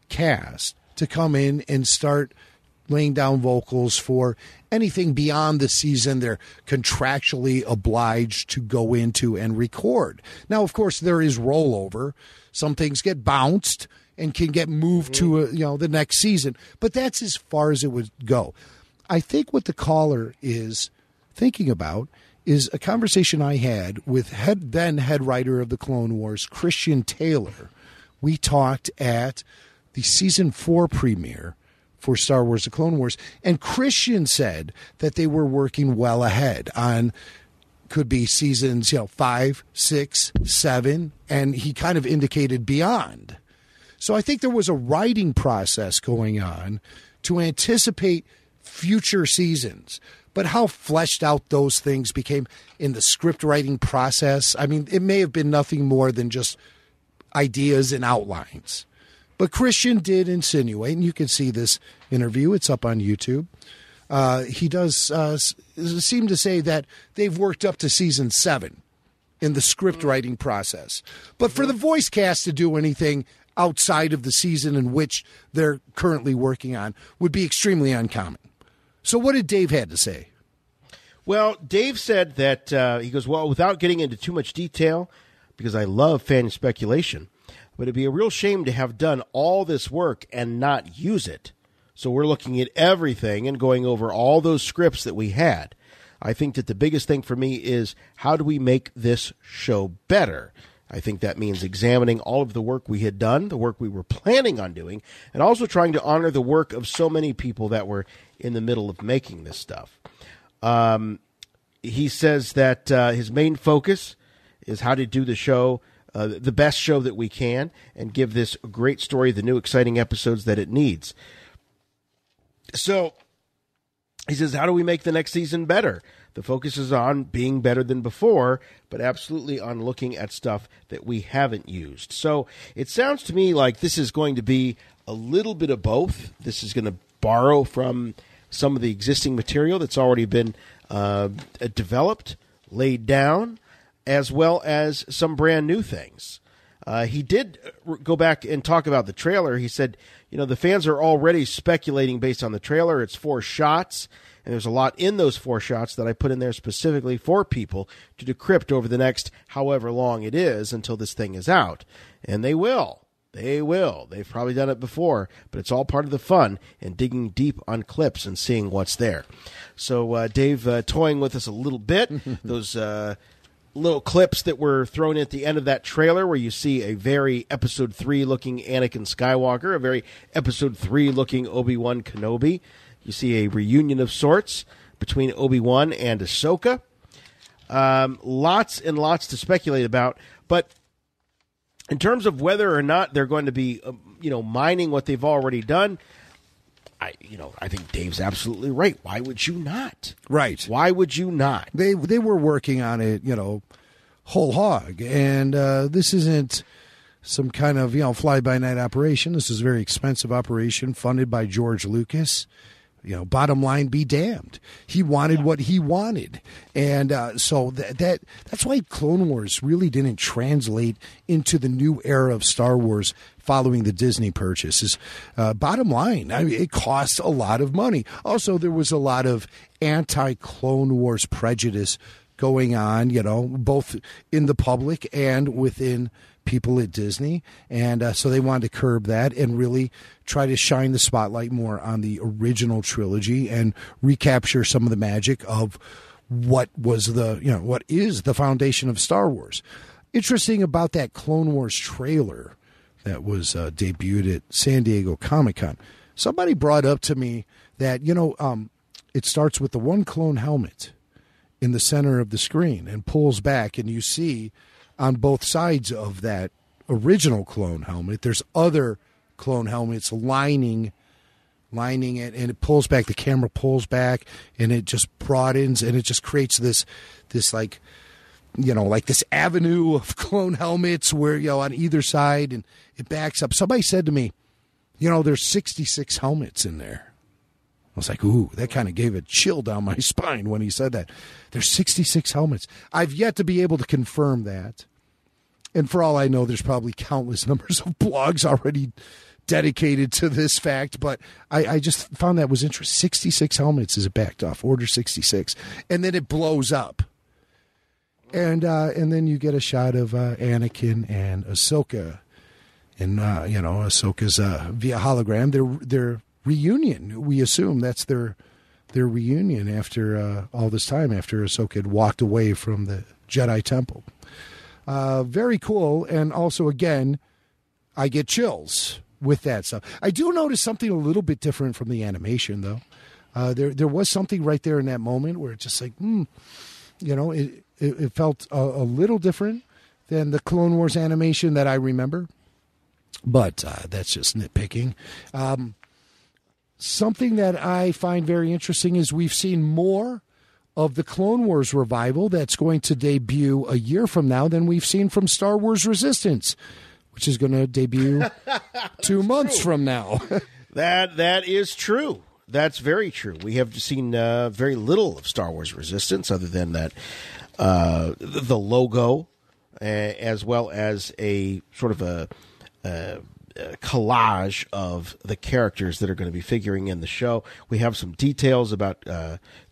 cast to come in and start laying down vocals for anything beyond the season they're contractually obliged to go into and record. Now, of course, there is rollover. Some things get bounced and can get moved to the next season, but that's as far as it would go. I think what the caller is thinking about is a conversation I had with then head writer of the Clone Wars, Christian Taylor. We talked at the season 4 premiere for Star Wars The Clone Wars, and Christian said that they were working well ahead on could be seasons 5, 6, 7, and he kind of indicated beyond. So I think there was a writing process going on to anticipate future seasons. But how fleshed out those things became in the script writing process, I mean, it may have been nothing more than just ideas and outlines. But Christian did insinuate, and you can see this interview, it's up on YouTube. He does seem to say that they've worked up to season 7 in the script writing process. But for the voice cast to do anything outside of the season in which they're currently working on would be extremely uncommon. So what did Dave have to say? Well, Dave said that, he goes, well, without getting into too much detail, because I love fan speculation, but it'd be a real shame to have done all this work and not use it. So we're looking at everything and going over all those scripts that we had. I think that the biggest thing for me is how do we make this show better? I think that means examining all of the work we had done, the work we were planning on doing, and also trying to honor the work of so many people that were in the middle of making this stuff. He says that his main focus is how to do the show, the best show that we can, and give this great story the new exciting episodes that it needs. So he says, how do we make the next season better? The focus is on being better than before, but absolutely on looking at stuff that we haven't used. So it sounds to me like this is going to be a little bit of both. This is going to borrow from some of the existing material that's already been developed, laid down, as well as some brand new things. He did go back and talk about the trailer. He said, the fans are already speculating based on the trailer. It's 4 shots, and there's a lot in those 4 shots that I put in there specifically for people to decrypt over the next however long it is until this thing is out. And they will. They will. They've probably done it before, but it's all part of the fun and digging deep on clips and seeing what's there. So Dave toying with us a little bit. Those little clips that were thrown at the end of that trailer where you see a very Episode 3 looking Anakin Skywalker, a very Episode 3 looking Obi-Wan Kenobi. You see a reunion of sorts between Obi-Wan and Ahsoka. Lots and lots to speculate about, but in terms of whether or not they're going to be, mining what they've already done, I think Dave's absolutely right. Why would you not? Right. Why would you not? They were working on it, whole hog. And this isn't some kind of, fly-by-night operation. This is a very expensive operation funded by George Lucas. Bottom line, be damned. He wanted what he wanted. And so that's why Clone Wars really didn't translate into the new era of Star Wars following the Disney purchase. Bottom line, it cost a lot of money. Also, there was a lot of anti-Clone Wars prejudice going on, both in the public and within people at Disney. And so they wanted to curb that and really try to shine the spotlight more on the original trilogy and recapture some of the magic of what was what is the foundation of Star Wars. Interesting about that Clone Wars trailer that was debuted at San Diego Comic-Con. Somebody brought up to me that, it starts with the one clone helmet in the center of the screen and pulls back, and you see on both sides of that original clone helmet, there's other clone helmets lining it, and it pulls back. The camera pulls back, and it just broadens, and it just creates this like this avenue of clone helmets where, on either side, and it backs up. Somebody said to me, there's 66 helmets in there. I was like, ooh, that kind of gave a chill down my spine when he said that. There's 66 helmets. I've yet to be able to confirm that. And for all I know, there's probably countless numbers of blogs already dedicated to this fact. But I just found that was interesting. 66 helmets as it backed off. Order 66. And then it blows up. And then you get a shot of Anakin and Ahsoka. And, Ahsoka's via hologram. Their reunion. We assume that's their reunion after all this time, after Ahsoka had walked away from the Jedi Temple. Very cool. And also, again, I get chills with that stuff. I do notice something a little bit different from the animation, though. There was something right there in that moment where it's just like, it felt a little different than the Clone Wars animation that I remember. But that's just nitpicking. Something that I find very interesting is we've seen more of the Clone Wars revival that's going to debut a year from now than we've seen from Star Wars Resistance, which is going to debut 2 months from now. That is true. That's very true. We have seen very little of Star Wars Resistance other than that the logo, as well as a sort of a collage of the characters that are going to be figuring in the show. We have some details about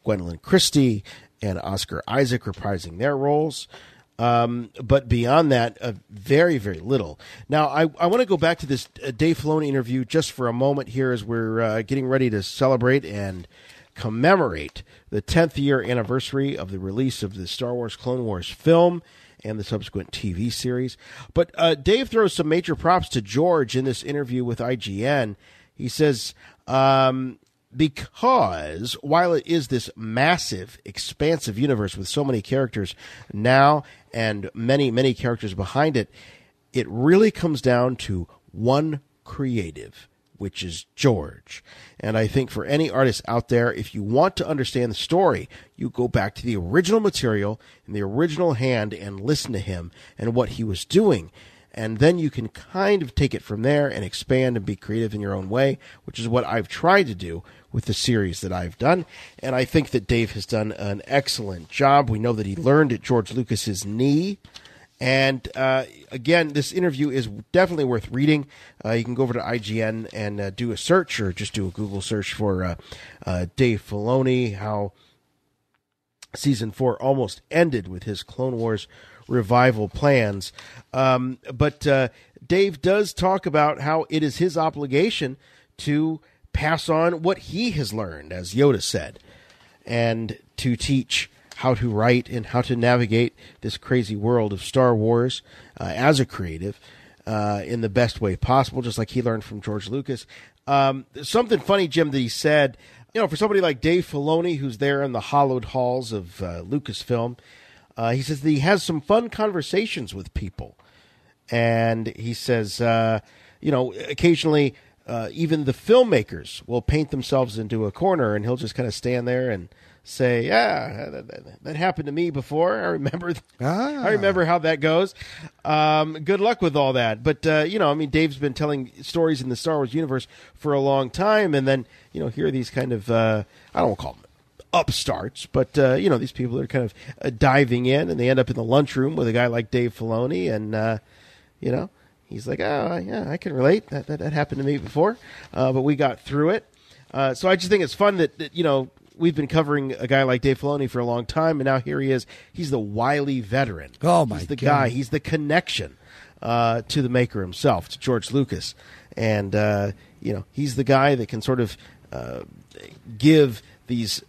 Gwendolyn Christie and Oscar Isaac reprising their roles. But beyond that, very, very little. Now, I want to go back to this Dave Filoni interview just for a moment here as we're getting ready to celebrate and commemorate the 10th year anniversary of the release of the Star Wars Clone Wars film and the subsequent TV series. But Dave throws some major props to George in this interview with IGN. He says, because while it is this massive, expansive universe with so many characters now and many, many characters behind it, it really comes down to one creative, which is George. And I think for any artist out there, if you want to understand the story, you go back to the original material in the original hand and listen to him and what he was doing. And then you can kind of take it from there and expand and be creative in your own way, which is what I've tried to do with the series that I've done. And I think that Dave has done an excellent job. We know that he learned at George Lucas's knee. And again, this interview is definitely worth reading. You can go over to IGN and do a search, or just do a Google search for Dave Filoni, how Season 4 almost ended with his Clone Wars revival plans. But Dave does talk about how it is his obligation to pass on what he has learned, as Yoda said, and to teach how to write and how to navigate this crazy world of Star Wars as a creative in the best way possible, just like he learned from George Lucas. Something funny, Jim, that he said, for somebody like Dave Filoni, who's there in the hallowed halls of Lucasfilm, he says that he has some fun conversations with people. And he says, occasionally even the filmmakers will paint themselves into a corner, and he'll just kind of stand there and say, "Yeah, that happened to me before. I remember. I remember how that goes. Good luck with all that." But Dave's been telling stories in the Star Wars universe for a long time, and then here are these kind of I don't want to call them upstarts, but these people are kind of diving in, and they end up in the lunchroom with a guy like Dave Filoni, and he's like, "Oh, yeah, I can relate. That happened to me before, but we got through it." So I just think it's fun that we've been covering a guy like Dave Filoni for a long time, and now here he is. He's the wily veteran. Oh, my God. He's the guy. He's the connection to the maker himself, to George Lucas. And, he's the guy that can sort of give these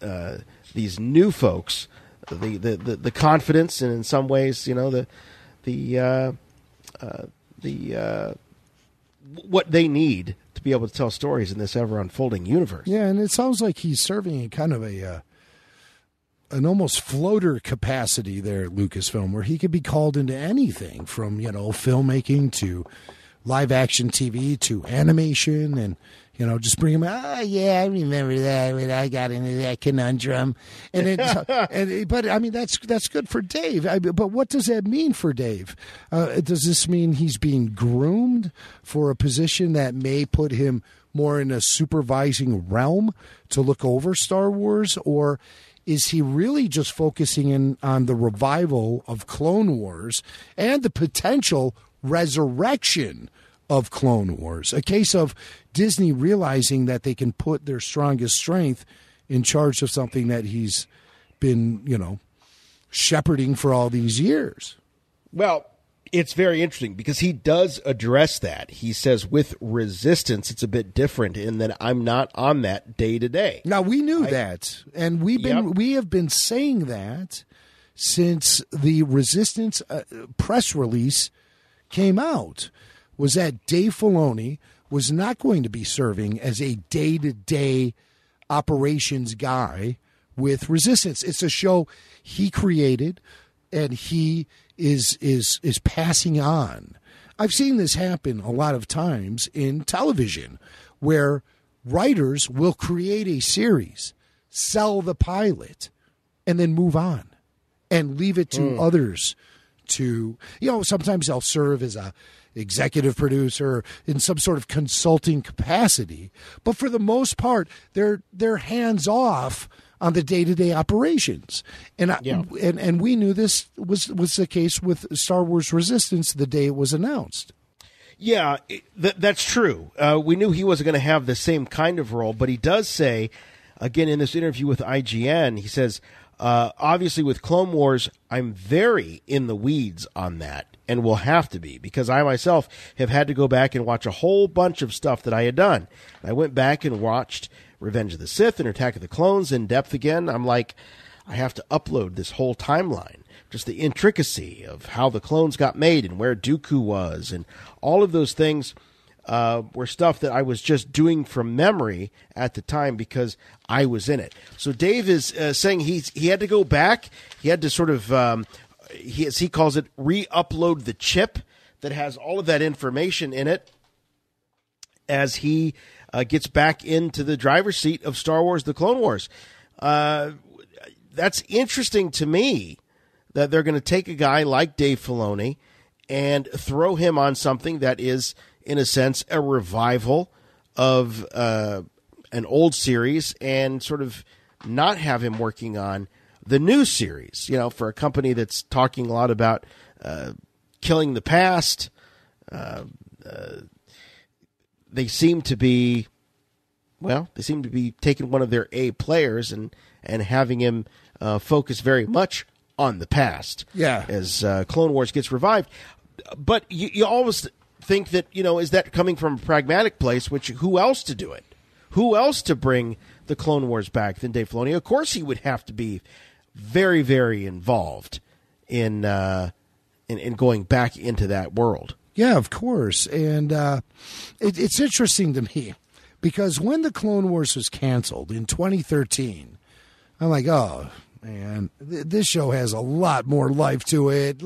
new folks the confidence, and in some ways, what they need to be able to tell stories in this ever-unfolding universe. Yeah, and it sounds like he's serving in kind of an almost floater capacity there at Lucasfilm, where he could be called into anything from, filmmaking to live-action TV to animation, and, just bring him, I remember that when I got into that conundrum. And but, I mean, that's good for Dave. But what does that mean for Dave? Does this mean he's being groomed for a position that may put him more in a supervising realm to look over Star Wars? Or is he really just focusing in on the revival of Clone Wars and the potential resurrection of Clone Wars? A case of Disney realizing that they can put their strongest strength in charge of something that he's been, shepherding for all these years. Well, it's very interesting because he does address that. He says with Resistance, it's a bit different in that I'm not on that day to day. Now, we knew that, and we have been saying that since the Resistance press release came out, was that Dave Filoni was not going to be serving as a day-to-day operations guy with Resistance. It's a show he created, and he is passing on. I've seen this happen a lot of times in television, where writers will create a series, sell the pilot, and then move on and leave it to others to, sometimes they'll serve as a executive producer in some sort of consulting capacity, but for the most part, they're hands off on the day-to-day operations. And we knew this was the case with Star Wars Resistance the day it was announced. Yeah, that's true. We knew he wasn't going to have the same kind of role, but he does say, again, in this interview with IGN, he says, obviously with Clone Wars, I'm very in the weeds on that, and will have to be, because I myself have had to go back and watch a whole bunch of stuff that I had done. I went back and watched Revenge of the Sith and Attack of the Clones in depth again. I'm like, I have to upload this whole timeline, just the intricacy of how the clones got made and where Dooku was, and all of those things were stuff that I was just doing from memory at the time because I was in it. So Dave is saying he had to go back. He had to sort of, as he calls it, re-upload the chip that has all of that information in it as he gets back into the driver's seat of Star Wars: The Clone Wars. That's interesting to me that they're going to take a guy like Dave Filoni and throw him on something that is, in a sense, a revival of an old series, and sort of not have him working on the new series, for a company that's talking a lot about killing the past. They seem to be taking one of their A players and having him focus very much on the past. Yeah. As Clone Wars gets revived. But you always think that, is that coming from a pragmatic place, which who else to do it? Who else to bring the Clone Wars back than Dave Filoni? Of course he would have to be very, very involved in going back into that world. Yeah, of course. And it's interesting to me because when the Clone Wars was canceled in 2013, I'm like, oh, man, this show has a lot more life to it.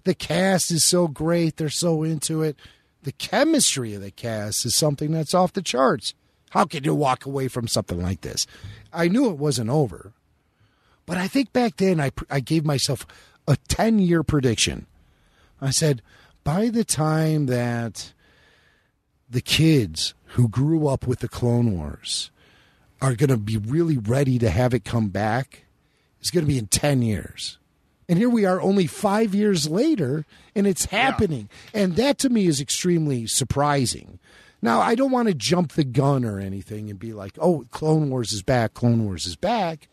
The cast is so great. They're so into it. The chemistry of the cast is something that's off the charts. How can you walk away from something like this? I knew it wasn't over. But I think back then I gave myself a 10-year prediction. I said, by the time that the kids who grew up with the Clone Wars are going to be really ready to have it come back, it's going to be in 10 years. And here we are only 5 years later, and it's happening. Yeah. And that to me is extremely surprising. Now, I don't want to jump the gun or anything and be like, oh, Clone Wars is back, Clone Wars is back.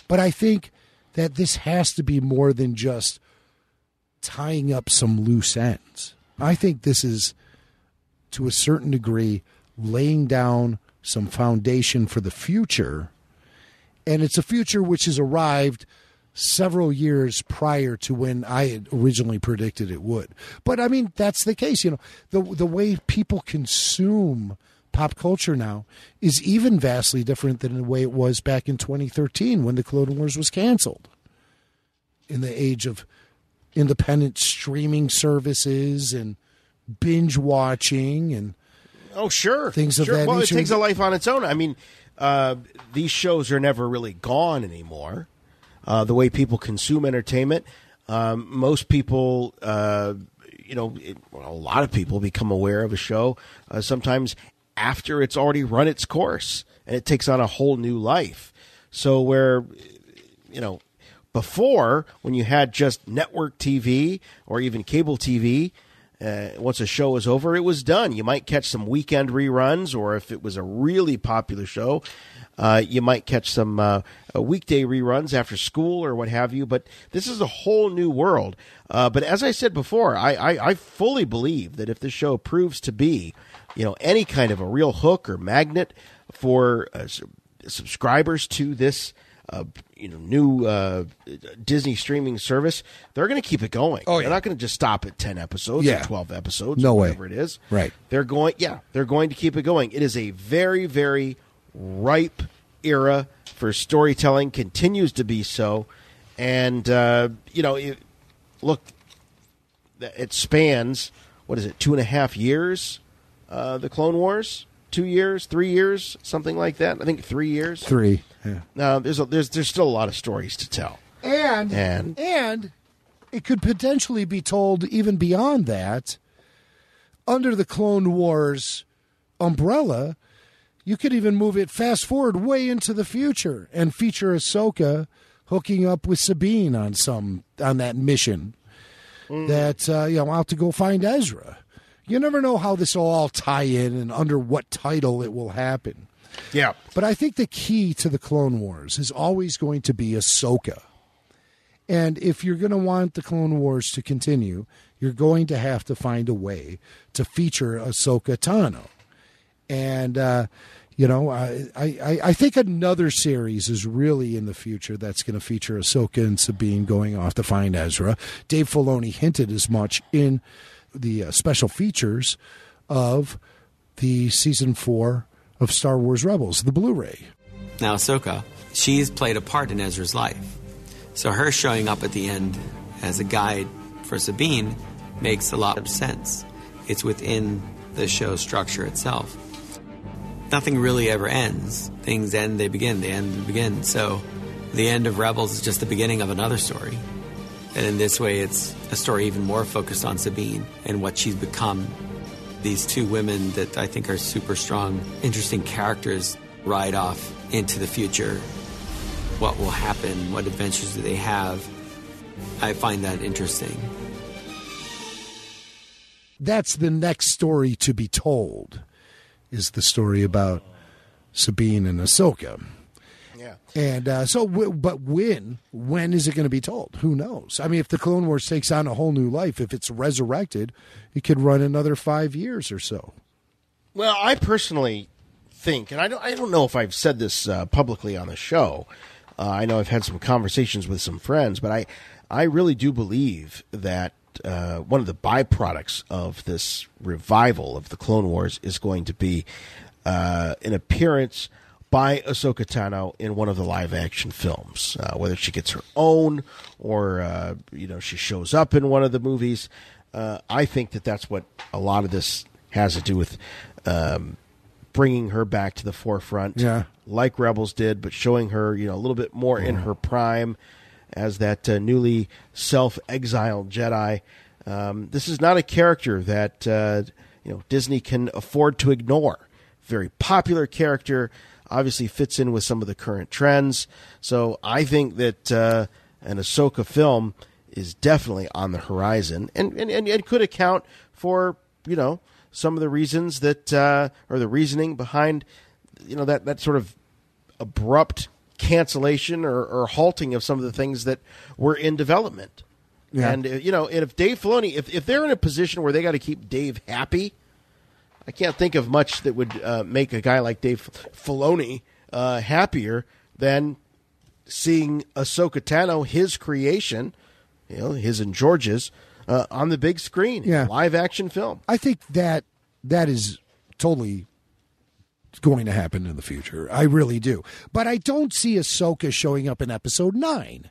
But I think that this has to be more than just tying up some loose ends. I think this is, to a certain degree, laying down some foundation for the future. And it's a future which has arrived several years prior to when I had originally predicted it would. But, I mean, that's the case. You know, the way people consume pop culture now is even vastly different than the way it was back in 2013 when the Clone Wars was canceled. In the age of independent streaming services and binge watching and things of that nature. It takes a life on its own. I mean, these shows are never really gone anymore. The way people consume entertainment, most people, a lot of people become aware of a show sometimes after it's already run its course, and it takes on a whole new life. So where, before, when you had just network TV or even cable TV, once a show was over, it was done. You might catch some weekend reruns, or if it was a really popular show, you might catch some weekday reruns after school or what have you. But this is a whole new world. But as I said before, I fully believe that if this show proves to be, any kind of a real hook or magnet for subscribers to this new Disney streaming service, they're going to keep it going. Oh, yeah. They're not going to just stop at 10 episodes or 12 episodes or whatever it is. Right. They're going to keep it going. It is a very, very ripe era for storytelling, continues to be so. And, it spans, 2.5 years, the Clone Wars? 2 years, 3 years, something like that. I think 3 years. 3. Yeah. There's still a lot of stories to tell, and it could potentially be told even beyond that. Under the Clone Wars umbrella, you could even move it fast forward way into the future and feature Ahsoka hooking up with Sabine on that mission that out to go find Ezra. You never know how this will all tie in and under what title it will happen. Yeah. But I think the key to the Clone Wars is always going to be Ahsoka. And if you're going to want the Clone Wars to continue, you're going to have to find a way to feature Ahsoka Tano. And, I think another series is really in the future that's going to feature Ahsoka and Sabine going off to find Ezra. Dave Filoni hinted as much in the special features of the season 4 of Star Wars Rebels, the Blu-ray. Now, Ahsoka, she's played a part in Ezra's life. So her showing up at the end as a guide for Sabine makes a lot of sense. It's within the show structure itself. Nothing really ever ends. Things end, they begin. They end, they begin. So the end of Rebels is just the beginning of another story. And in this way, it's a story even more focused on Sabine and what she's become. These two women that I think are super strong, interesting characters ride off into the future. What will happen? What adventures do they have? I find that interesting. That's the next story to be told, is the story about Sabine and Ahsoka. Yeah. And but when is it going to be told? Who knows? I mean, if the Clone Wars takes on a whole new life, if it's resurrected, it could run another 5 years or so. Well, I personally think, and I don't know if I've said this publicly on the show. I know I've had some conversations with some friends, but I really do believe that one of the byproducts of this revival of the Clone Wars is going to be an appearance by Ahsoka Tano in one of the live-action films, whether she gets her own or she shows up in one of the movies. I think that that's what a lot of this has to do with bringing her back to the forefront, like Rebels did, but showing her, a little bit more in her prime as that newly self-exiled Jedi. This is not a character that Disney can afford to ignore. Very popular character, obviously fits in with some of the current trends. So I think that an Ahsoka film is definitely on the horizon, and could account for some of the reasons that or the reasoning behind that sort of abrupt cancellation or halting of some of the things that were in development. Yeah. And and if Dave Filoni, if they're in a position where they got to keep Dave happy, I can't think of much that would make a guy like Dave Filoni happier than seeing Ahsoka Tano, his creation, his and George's, on the big screen, live action film. I think that is totally going to happen in the future. I really do. But I don't see Ahsoka showing up in episode 9.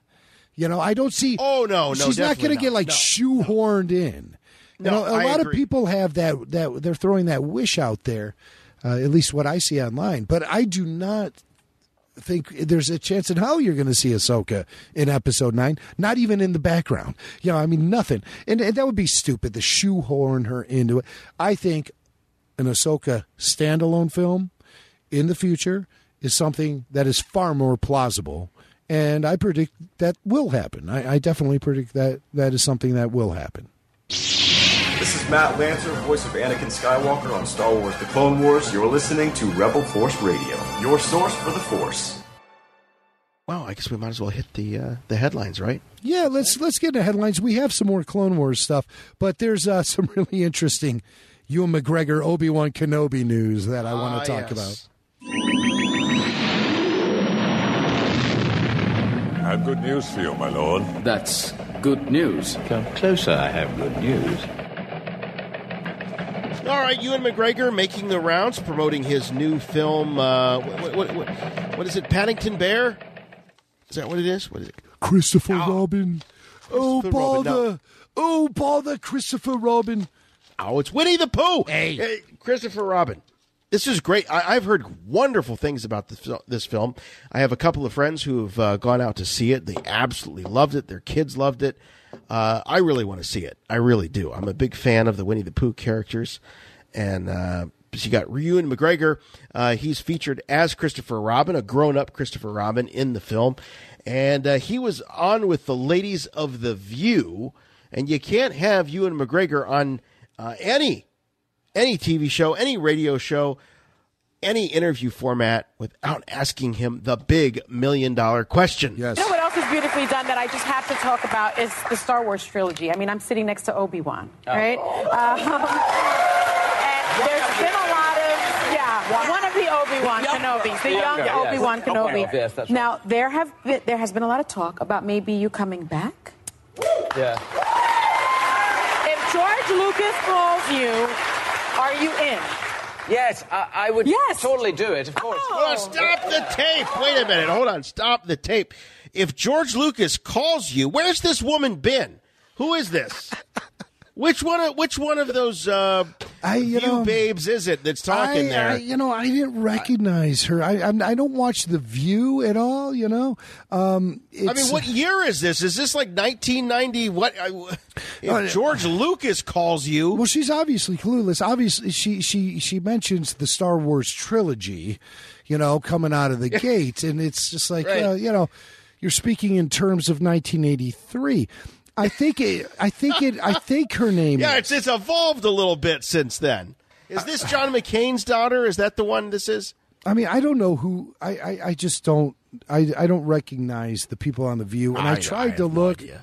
I don't see. Oh no, she's not going to get shoehorned in. A lot of people have that they're throwing that wish out there, at least what I see online. But I do not think there's a chance in hell you're going to see Ahsoka in episode 9, not even in the background. Nothing. And that would be stupid to shoehorn her into it. I think an Ahsoka standalone film in the future is something that is far more plausible, and I predict that will happen. I definitely predict that is something that will happen. This is Matt Lancer, voice of Anakin Skywalker on Star Wars The Clone Wars. You're listening to Rebel Force Radio, your source for the Force. Well, I guess we might as well hit the headlines, right? Yeah, let's get into headlines. We have some more Clone Wars stuff, but there's some really interesting Ewan McGregor, Obi-Wan Kenobi news that I want to talk about. I have good news for you, my lord. That's good news. Come closer, I have good news. All right, Ewan McGregor making the rounds, promoting his new film. What is it? Paddington Bear? Is that what it is? What is it? Christopher Robin. Bother, Christopher Robin. Oh, it's Winnie the Pooh. Hey, Christopher Robin. This is great. I've heard wonderful things about this film. I have a couple of friends who have gone out to see it. They absolutely loved it. Their kids loved it. I really want to see it. I really do. I'm a big fan of the Winnie the Pooh characters. And you got Ewan McGregor. He's featured as Christopher Robin, a grown-up Christopher Robin in the film. And he was on with the ladies of The View. And you can't have Ewan McGregor on any TV show, any radio show, any interview format without asking him the big $1 million question. Yes. You know what else is beautifully done that I just have to talk about is the Star Wars trilogy. I mean, I'm sitting next to Obi-Wan, right? And there's been a lot of, one of the Obi-Wan Kenobis, the young Obi-Wan Kenobi. Yes, that's right. Now, there has been a lot of talk about maybe you coming back. Yeah. If George Lucas calls you, are you in? Yes, I would totally do it, of course. Oh, stop the tape. Wait a minute. Hold on. Stop the tape. If George Lucas calls you, where's this woman been? Who is this? Which one of those View babes is it that's talking there? I didn't recognize her. I don't watch The View at all, what year is this? Is this like 1990? What? If George Lucas calls you... Well, she's obviously clueless. Obviously, she mentions the Star Wars trilogy, coming out of the gate. And it's just like, right. You're speaking in terms of 1983. I think her name. Yeah, it's evolved a little bit since then. Is this John McCain's daughter? Is that the one this is? I mean, I don't know who. I just don't. I don't recognize the people on The View, and I tried to look. No,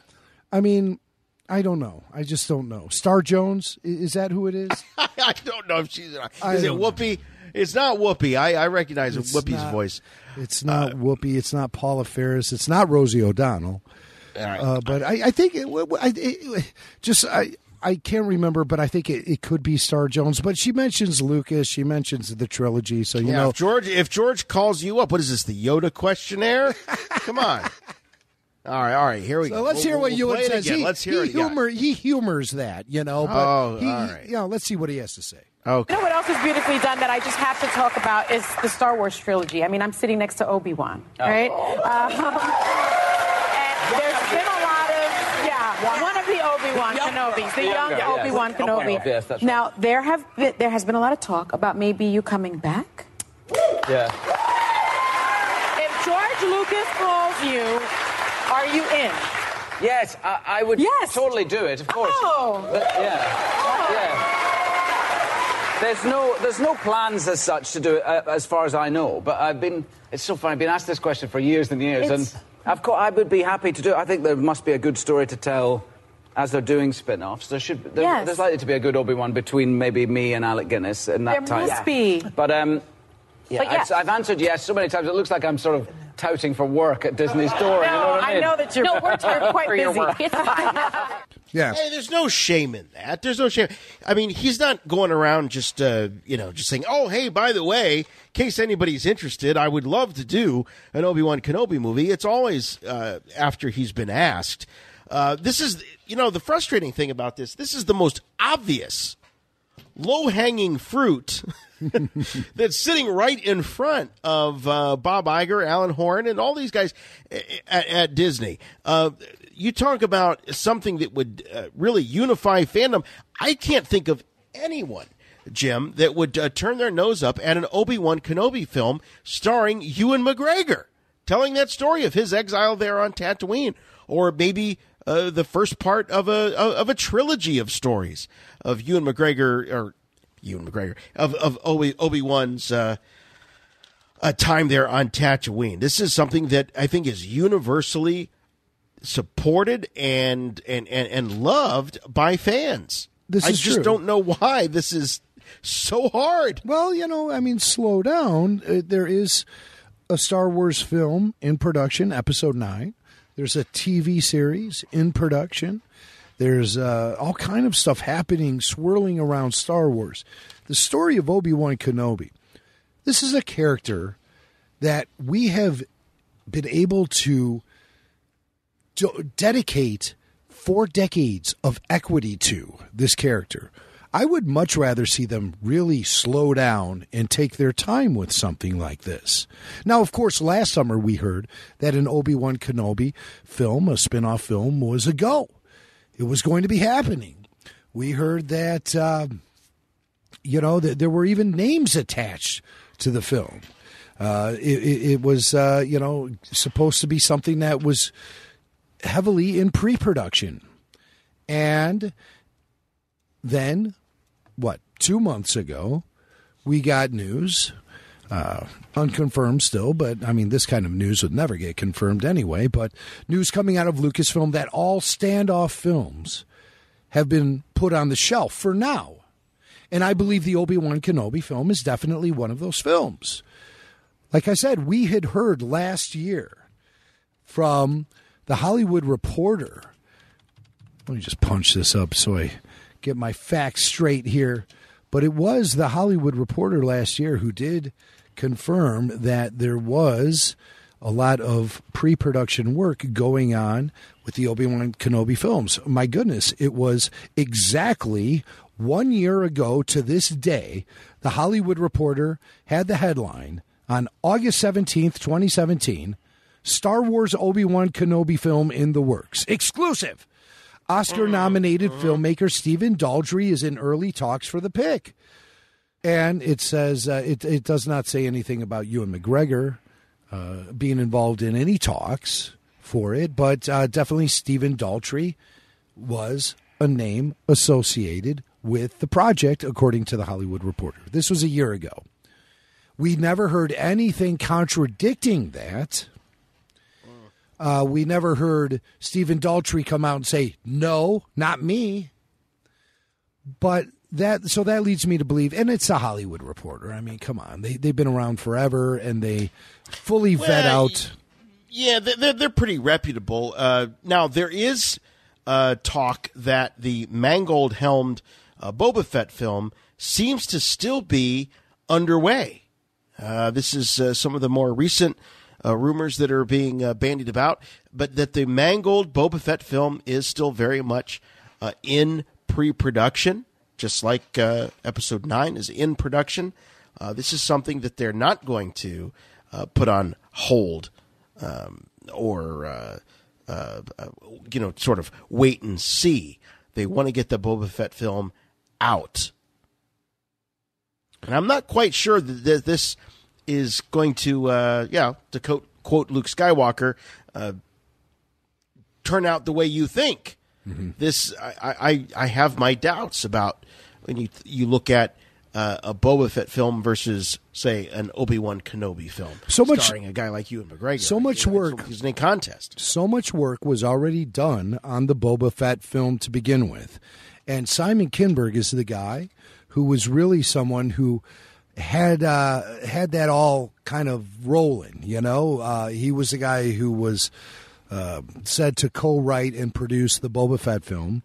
I mean, I don't know. I just don't know. Star Jones, is that who it is? I don't know if she's. Is it Whoopi? It's not Whoopi. I recognize Whoopi's voice. It's not Whoopi. It's not Paula Ferris. It's not Rosie O'Donnell. All right. But I think I can't remember, but I think it could be Star Jones. But she mentions Lucas. She mentions the trilogy. So you know, if George calls you up, what is this? The Yoda questionnaire? Come on. All right. Here we go. Let's hear what Ewan says. Let's hear it again. He humors that, But all right. Let's see what he has to say. Okay. You know what else is beautifully done that I just have to talk about is the Star Wars trilogy. I mean, I'm sitting next to Obi-Wan, right? And there's been a lot of, one of the Obi-Wan Kenobis, the young Obi-Wan Kenobi. Yes, that's right. Now, there has been a lot of talk about maybe you coming back. Yeah. If George Lucas calls you, are you in? Yes, I would totally do it, of course. Oh. Yeah. There's no plans as such to do it, as far as I know. But it's so funny. I've been asked this question for years and years, and I would be happy to do it. I think there must be a good story to tell as they're doing spin-offs. There's likely to be a good Obi-Wan between maybe me and Alec Guinness in that time. There must be. But I've answered yes so many times. It looks like I'm sort of touting for work at Disney's door. You know what I mean? I know that you're quite busy. It's fine. Yeah. Hey, there's no shame in that. There's no shame. I mean, he's not going around just saying, "Oh, hey, by the way, in case anybody's interested, I would love to do an Obi-Wan Kenobi movie." It's always after he's been asked. This is, the frustrating thing about this. This is the most obvious, low-hanging fruit that's sitting right in front of Bob Iger, Alan Horn, and all these guys at Disney. You talk about something that would really unify fandom. I can't think of anyone, Jim, that would turn their nose up at an Obi-Wan Kenobi film starring Ewan McGregor, telling that story of his exile there on Tatooine, or maybe the first part of a trilogy of stories of Ewan McGregor of Obi-Wan's time there on Tatooine. This is something that I think is universally supported and loved by fans. I just don't know why this is so hard. Well, slow down. There is a Star Wars film in production, Episode 9. There's a TV series in production. There's all kind of stuff happening, swirling around Star Wars. The story of Obi-Wan Kenobi. This is a character that we have been able to dedicate 4 decades of equity to this character. I would much rather see them really slow down and take their time with something like this. Now, of course, last summer we heard that an Obi-Wan Kenobi film, a spin-off film, was a go. It was going to be happening. We heard that, that there were even names attached to the film. It was, supposed to be something that was heavily in pre-production. And then, 2 months ago, we got news, unconfirmed still, but this kind of news would never get confirmed anyway, but news coming out of Lucasfilm that all standoff films have been put on the shelf for now. And I believe the Obi-Wan Kenobi film is definitely one of those films. Like I said, we had heard last year from the Hollywood Reporter. Let me just punch this up so I get my facts straight here. But it was the Hollywood Reporter last year who did confirm that there was a lot of pre-production work going on with the Obi-Wan Kenobi films. My goodness, it was exactly 1 year ago to this day, the Hollywood Reporter had the headline on August 17th, 2017, Star Wars Obi-Wan Kenobi film in the works. Exclusive. Oscar-nominated filmmaker Stephen Daldry is in early talks for the pick. And it says, it does not say anything about Ewan McGregor being involved in any talks for it, but definitely Stephen Daldry was a name associated with the project, according to the Hollywood Reporter. This was a year ago. We never heard anything contradicting that. We never heard Stephen Daldry come out and say, no, not me. But that leads me to believe, and it's a Hollywood Reporter. Come on. They've been around forever, and they fully vet out. Yeah, they're pretty reputable. Now, there is talk that the Mangold-helmed Boba Fett film seems to still be underway. This is some of the more recent rumors that are being bandied about, but that the mangled Boba Fett film is still very much in pre-production, just like Episode 9 is in production. This is something that they're not going to put on hold or sort of wait and see. They want to get the Boba Fett film out. And I'm not quite sure that this is going to, to quote Luke Skywalker, turn out the way you think. Mm-hmm. This, I have my doubts about when you look at a Boba Fett film versus, say, an Obi-Wan Kenobi film, starring a guy like Ewan McGregor. So much work. It's a contest. So much work was already done on the Boba Fett film to begin with. And Simon Kinberg is the guy who was really someone who had that all kind of rolling, He was the guy who was said to co-write and produce the Boba Fett film.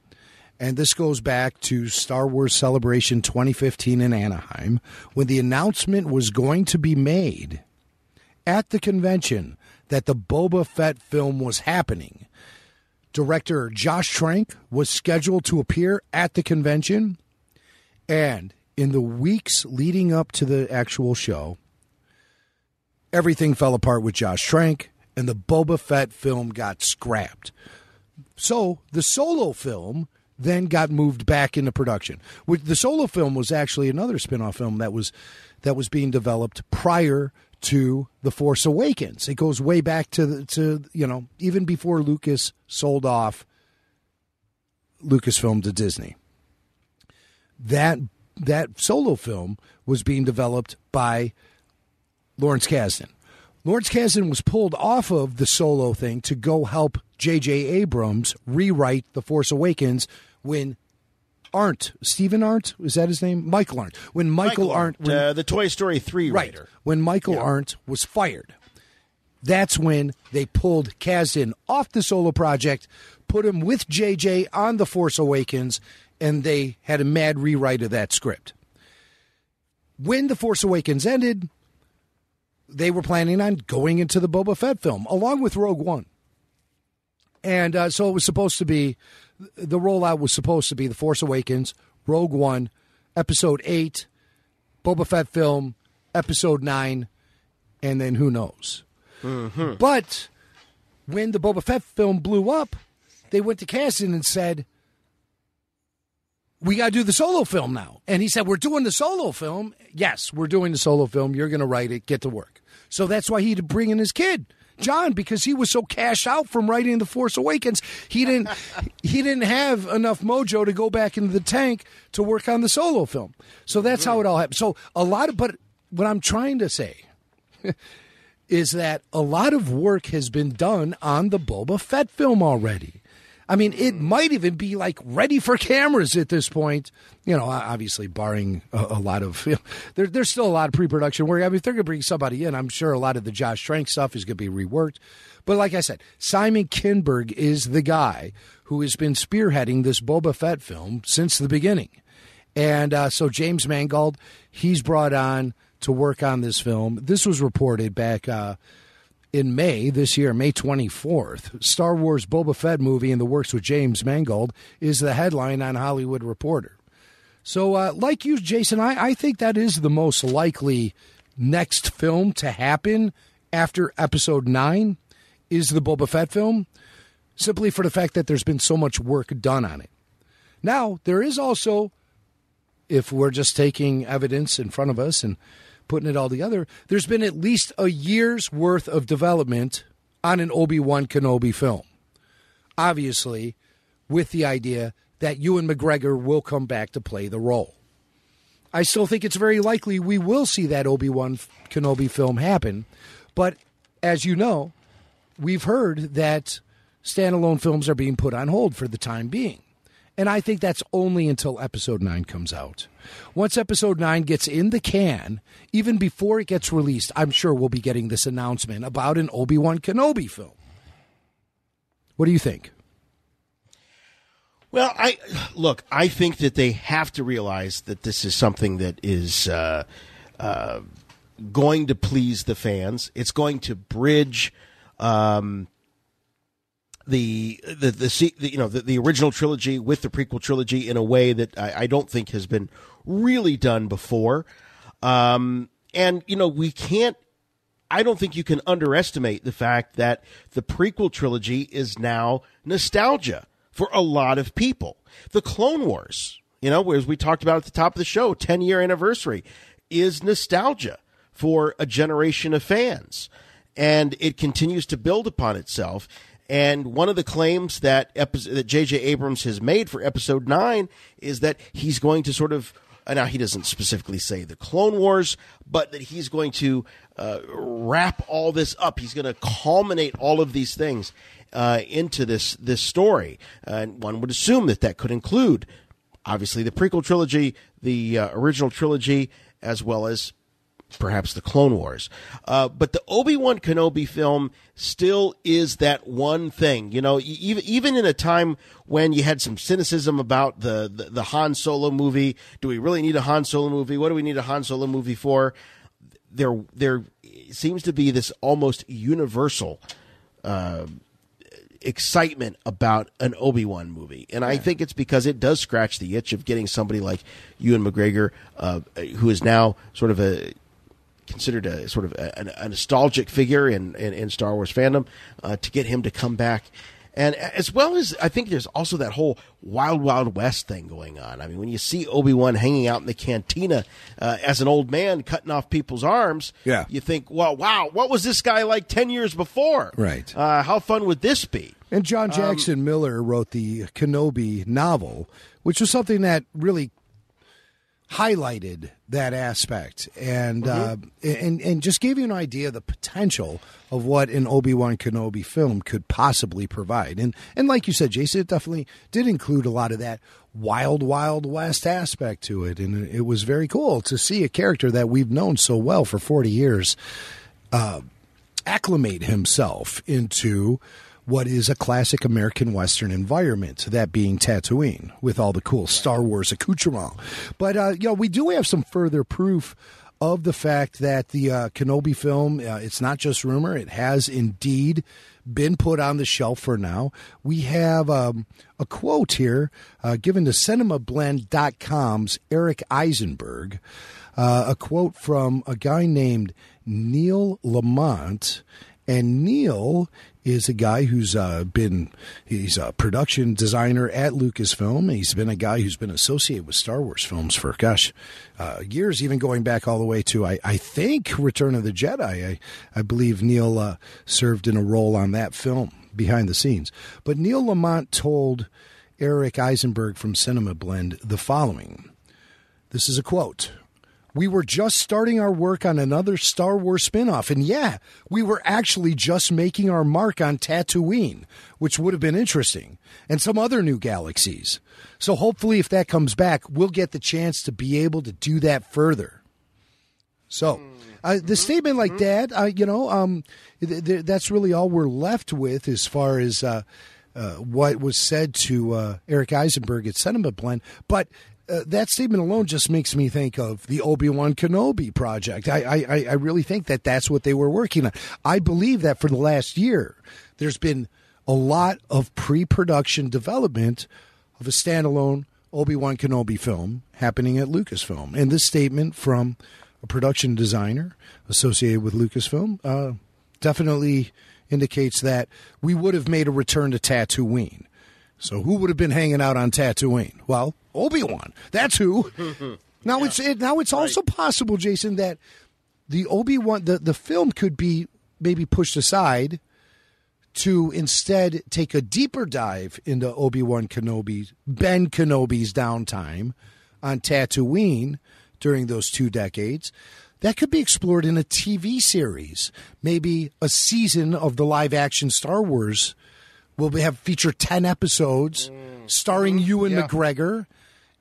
And this goes back to Star Wars Celebration 2015 in Anaheim, when the announcement was going to be made at the convention that the Boba Fett film was happening. Director Josh Trank was scheduled to appear at the convention, and in the weeks leading up to the actual show, everything fell apart with Josh Trank, and the Boba Fett film got scrapped. So the Solo film then got moved back into production. The Solo film was actually another spin-off film that was being developed prior to The Force Awakens. It goes way back to even before Lucas sold off Lucasfilm to Disney. That Solo film was being developed by Lawrence Kasdan. Lawrence Kasdan was pulled off of the Solo thing to go help J.J. Abrams rewrite The Force Awakens when Stephen Arndt, is that his name? Michael Arndt. When Michael Arndt... the Toy Story 3 writer. Right. When Michael Arndt was fired. That's when they pulled Kasdan off the Solo project, put him with J.J. on The Force Awakens, and they had a mad rewrite of that script. When The Force Awakens ended, they were planning on going into the Boba Fett film, along with Rogue One. And so it was supposed to be, the rollout was supposed to be The Force Awakens, Rogue One, Episode 8, Boba Fett film, Episode 9, and then who knows. Mm-hmm. But when the Boba Fett film blew up, they went to Kasdan and said, we got to do the Solo film now. And he said, we're doing the Solo film. Yes, we're doing the Solo film. You're going to write it. Get to work. So that's why he had to bring in his kid, John, because he was so cashed out from writing The Force Awakens. He didn't have enough mojo to go back into the tank to work on the Solo film. So that's how it all happened. So but what I'm trying to say is that a lot of work has been done on the Boba Fett film already. I mean, it might even be like ready for cameras at this point. Obviously barring a lot of, there's still a lot of pre-production work. I mean, if they're going to bring somebody in, I'm sure a lot of the Josh Trank stuff is going to be reworked. But like I said, Simon Kinberg is the guy who has been spearheading this Boba Fett film since the beginning. And so James Mangold, he's brought on to work on this film. This was reported back in May this year, May 24th. Star Wars Boba Fett movie in the works with James Mangold is the headline on Hollywood Reporter. So like you, Jason, I think that is the most likely next film to happen after Episode 9 is the Boba Fett film, simply for the fact that there's been so much work done on it. Now, there is also, if we're just taking evidence in front of us and putting it all together, there's been at least a year's worth of development on an Obi-Wan Kenobi film. Obviously, with the idea that Ewan McGregor will come back to play the role. I still think it's very likely we will see that Obi-Wan Kenobi film happen, but as you know, we've heard that standalone films are being put on hold for the time being. And I think that's only until Episode 9 comes out. Once Episode 9 gets in the can, even before it gets released, I'm sure we'll be getting this announcement about an Obi-Wan Kenobi film. What do you think? Well, I think that they have to realize that this is something that is, going to please the fans. It's going to bridge the original trilogy with the prequel trilogy in a way that I don't think has been really done before. And I don't think you can underestimate the fact that the prequel trilogy is now nostalgia for a lot of people. The Clone Wars, as we talked about at the top of the show, 10-year anniversary, is nostalgia for a generation of fans. And it continues to build upon itself. And one of the claims that J.J. Abrams has made for Episode 9 is that he's going to sort of, now he doesn't specifically say the Clone Wars, but that he's going to wrap all this up. He's going to culminate all of these things into this story. And one would assume that could include, obviously, the prequel trilogy, the original trilogy, as well as perhaps the Clone Wars. But the Obi-Wan Kenobi film still is that one thing. Even in a time when you had some cynicism about the Han Solo movie, do we really need a Han Solo movie? What do we need a Han Solo movie for? There seems to be this almost universal excitement about an Obi-Wan movie. And I think it's because it does scratch the itch of getting somebody like Ewan McGregor, who is now sort of considered a sort of a nostalgic figure in Star Wars fandom, to get him to come back. And as well as, I think there's also that whole Wild Wild West thing going on. I mean, when you see Obi-Wan hanging out in the cantina as an old man cutting off people's arms, you think, well, wow, what was this guy like 10 years before? Right. How fun would this be? And John Jackson Miller wrote the Kenobi novel, which was something that really highlighted that aspect and just gave you an idea of the potential of what an Obi-Wan Kenobi film could possibly provide. And like you said, Jason, it definitely did include a lot of that wild, wild west aspect to it. And it was very cool to see a character that we've known so well for 40 years acclimate himself into what is a classic American Western environment, that being Tatooine, with all the cool Star Wars accoutrement. But, we do have some further proof of the fact that the Kenobi film, it's not just rumor, it has indeed been put on the shelf for now. We have a quote here given to cinemablend.com's Eric Eisenberg, a quote from a guy named Neil Lamont. And Neil is a guy he's a production designer at Lucasfilm. He's been a guy who's been associated with Star Wars films for, years, even going back all the way to, I think, Return of the Jedi. I believe Neil served in a role on that film behind the scenes. But Neil Lamont told Eric Eisenberg from Cinema Blend the following. This is a quote. "We were just starting our work on another Star Wars spinoff, and we were actually just making our mark on Tatooine, which would have been interesting, and some other new galaxies. So hopefully if that comes back, we'll get the chance to be able to do that further." So the statement like that, that's really all we're left with as far as what was said to Eric Eisenberg at Cinema Blend. But that statement alone just makes me think of the Obi-Wan Kenobi project. I really think that that's what they were working on. I believe that for the last year, there's been a lot of pre-production development of a standalone Obi-Wan Kenobi film happening at Lucasfilm. And this statement from a production designer associated with Lucasfilm definitely indicates that we would have made a return to Tatooine. So who would have been hanging out on Tatooine? Well, Obi-Wan. That's who. Now it's also possible, Jason, that the Obi-Wan the film could be maybe pushed aside to instead take a deeper dive into Obi-Wan Kenobi's downtime on Tatooine during those 2 decades. That could be explored in a TV series, maybe a season of the live-action Star Wars. We'll feature 10 episodes starring Ewan McGregor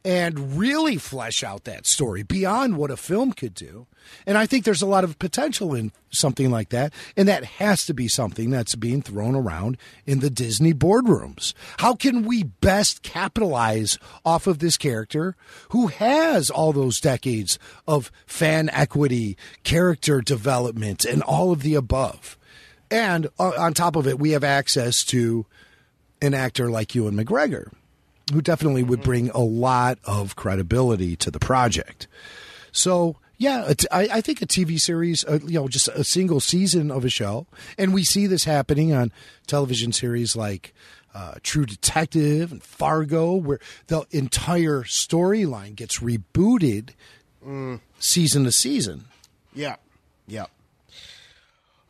and really flesh out that story beyond what a film could do. And I think there's a lot of potential in something like that, and that has to be something that's being thrown around in the Disney boardrooms. How can we best capitalize off of this character who has all those decades of fan equity, character development, and all of the above? And on top of it, we have access to an actor like Ewan McGregor, who definitely would bring a lot of credibility to the project. So, yeah, I think a TV series, just a single season of a show, and we see this happening on television series like True Detective and Fargo, where the entire storyline gets rebooted season to season. Yeah.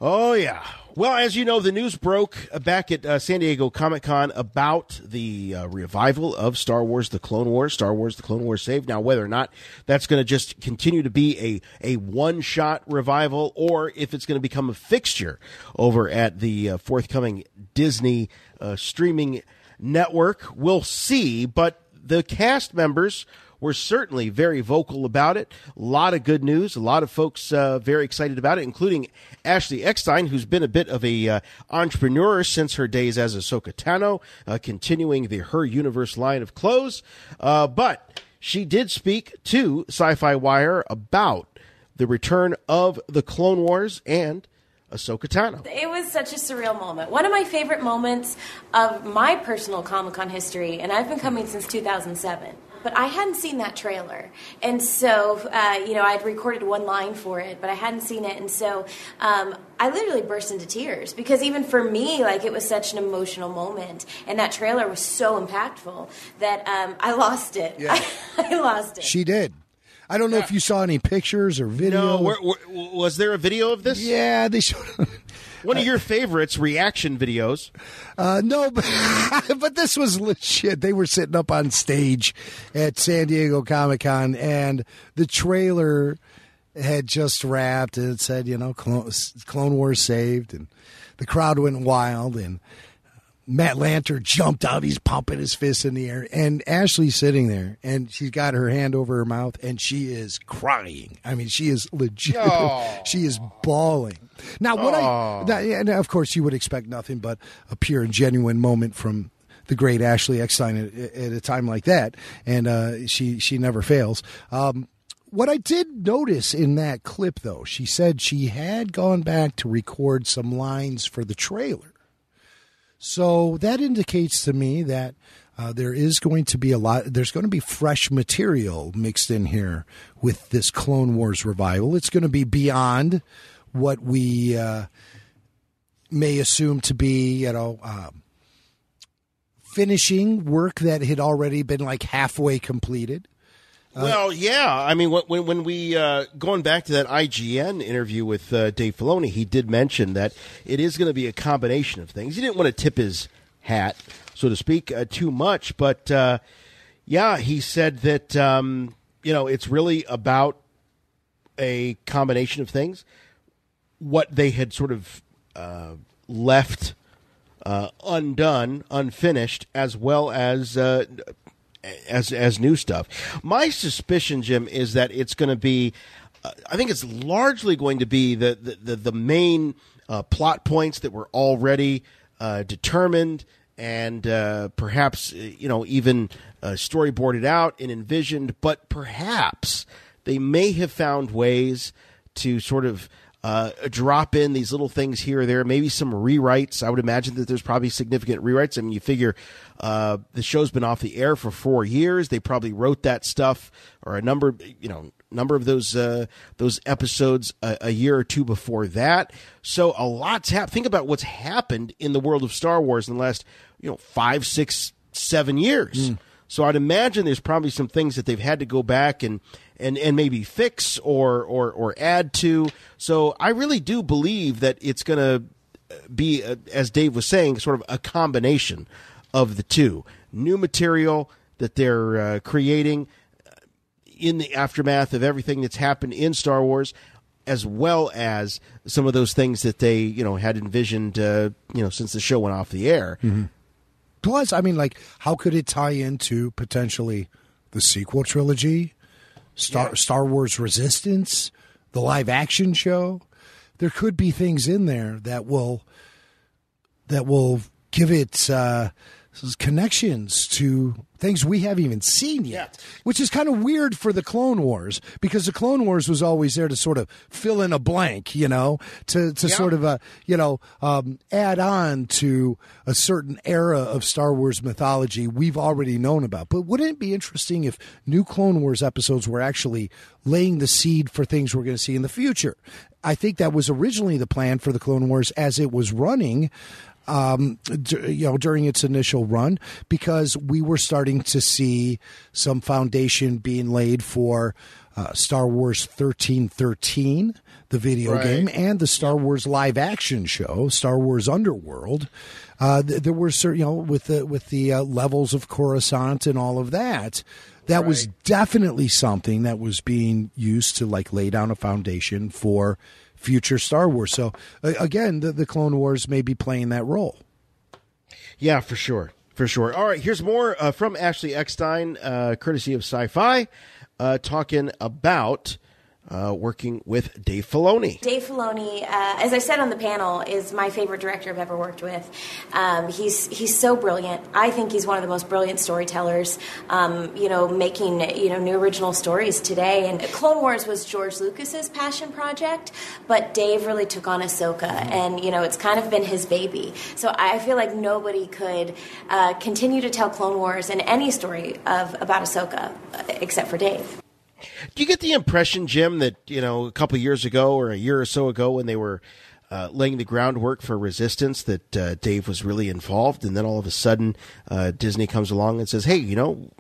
Oh, yeah. Well, as you know, the news broke back at San Diego Comic-Con about the revival of Star Wars The Clone Wars, Star Wars The Clone Wars Saved. Now, whether or not that's going to just continue to be a one-shot revival or if it's going to become a fixture over at the forthcoming Disney streaming network, we'll see. But the cast members were certainly very vocal about it. A lot of good news. A lot of folks very excited about it, including Ashley Eckstein, who's been a bit of a entrepreneur since her days as Ahsoka Tano, continuing the Her Universe line of clothes. But she did speak to Sci-Fi Wire about the return of the Clone Wars and Ahsoka Tano. It was such a surreal moment. One of my favorite moments of my personal Comic-Con history, and I've been coming since 2007. But I hadn't seen that trailer. And so, I'd recorded one line for it, but I hadn't seen it. And so I literally burst into tears because even for me, it was such an emotional moment. And that trailer was so impactful that I lost it. Yeah. I lost it. She did. I don't know if you saw any pictures or video. No, was there a video of this? Yeah, they showed one of your favorites, reaction videos. No, but this was legit. They were sitting up on stage at San Diego Comic-Con, and the trailer had just wrapped, and it said, Clone Wars saved, and the crowd went wild, and Matt Lanter jumped out. He's pumping his fists in the air. And Ashley's sitting there, and she's got her hand over her mouth, and she is crying. I mean, she is legit. Oh. She is bawling. Now, and of course, you would expect nothing but a pure and genuine moment from the great Ashley Eckstein at a time like that. And she never fails. What I did notice in that clip, though, she said she had gone back to record some lines for the trailer. So that indicates to me that there is going to be there's going to be fresh material mixed in here with this Clone Wars revival. It's going to be beyond what we may assume to be, finishing work that had already been halfway completed. Well, yeah. I mean, when we going back to that IGN interview with Dave Filoni, he did mention that it is going to be a combination of things. He didn't want to tip his hat, so to speak, too much, but he said that it's really about a combination of things. What they had sort of left undone, unfinished, as well as new stuff. My suspicion, Jim, is that it's going to be, I think it's largely going to be the main plot points that were already determined and perhaps, even storyboarded out and envisioned, but perhaps they may have found ways to sort of drop in these little things here or there, maybe some rewrites. I would imagine that there's probably significant rewrites. I mean, you figure the show's been off the air for 4 years. They probably wrote that stuff or a number of those episodes a year or two before that. So a lot's happened. Think about what's happened in the world of Star Wars in the last 5, 6, 7 years. So I'd imagine there's probably some things that they've had to go back and maybe fix or add to. So I really do believe that it's going to be, as Dave was saying, sort of a combination of the two. New material that they're creating in the aftermath of everything that's happened in Star Wars, as well as some of those things that they had envisioned since the show went off the air. Mm-hmm. Plus, I mean, how could it tie into potentially the sequel trilogy, Star Wars Resistance, the live action show. There could be things in there that will give it connections to things we haven't even seen yet, which is kind of weird for the Clone Wars, because the Clone Wars was always there to sort of fill in a blank, to sort of add on to a certain era of Star Wars mythology we've already known about. But wouldn't it be interesting if new Clone Wars episodes were actually laying the seed for things we're going to see in the future? I think that was originally the plan for the Clone Wars as it was running, during its initial run, because we were starting to see some foundation being laid for Star Wars 1313, the video game, and the Star Wars live action show, Star Wars Underworld. There were certain, with the levels of Coruscant and all of that. That was definitely something that was being used to lay down a foundation for future Star Wars. So again, the Clone Wars may be playing that role. Yeah, for sure. All right, here's more from Ashley Eckstein, courtesy of Sci-Fi, talking about working with Dave Filoni. Dave Filoni, as I said on the panel, is my favorite director I've ever worked with. He's so brilliant. I think he's one of the most brilliant storytellers, making, new original stories today. And Clone Wars was George Lucas's passion project, but Dave really took on Ahsoka, and, it's kind of been his baby. So I feel like nobody could continue to tell Clone Wars and any story about Ahsoka except for Dave. Do you get the impression, Jim, that, a couple of years ago or a year or so ago when they were laying the groundwork for Resistance, that Dave was really involved, and then all of a sudden Disney comes along and says, hey,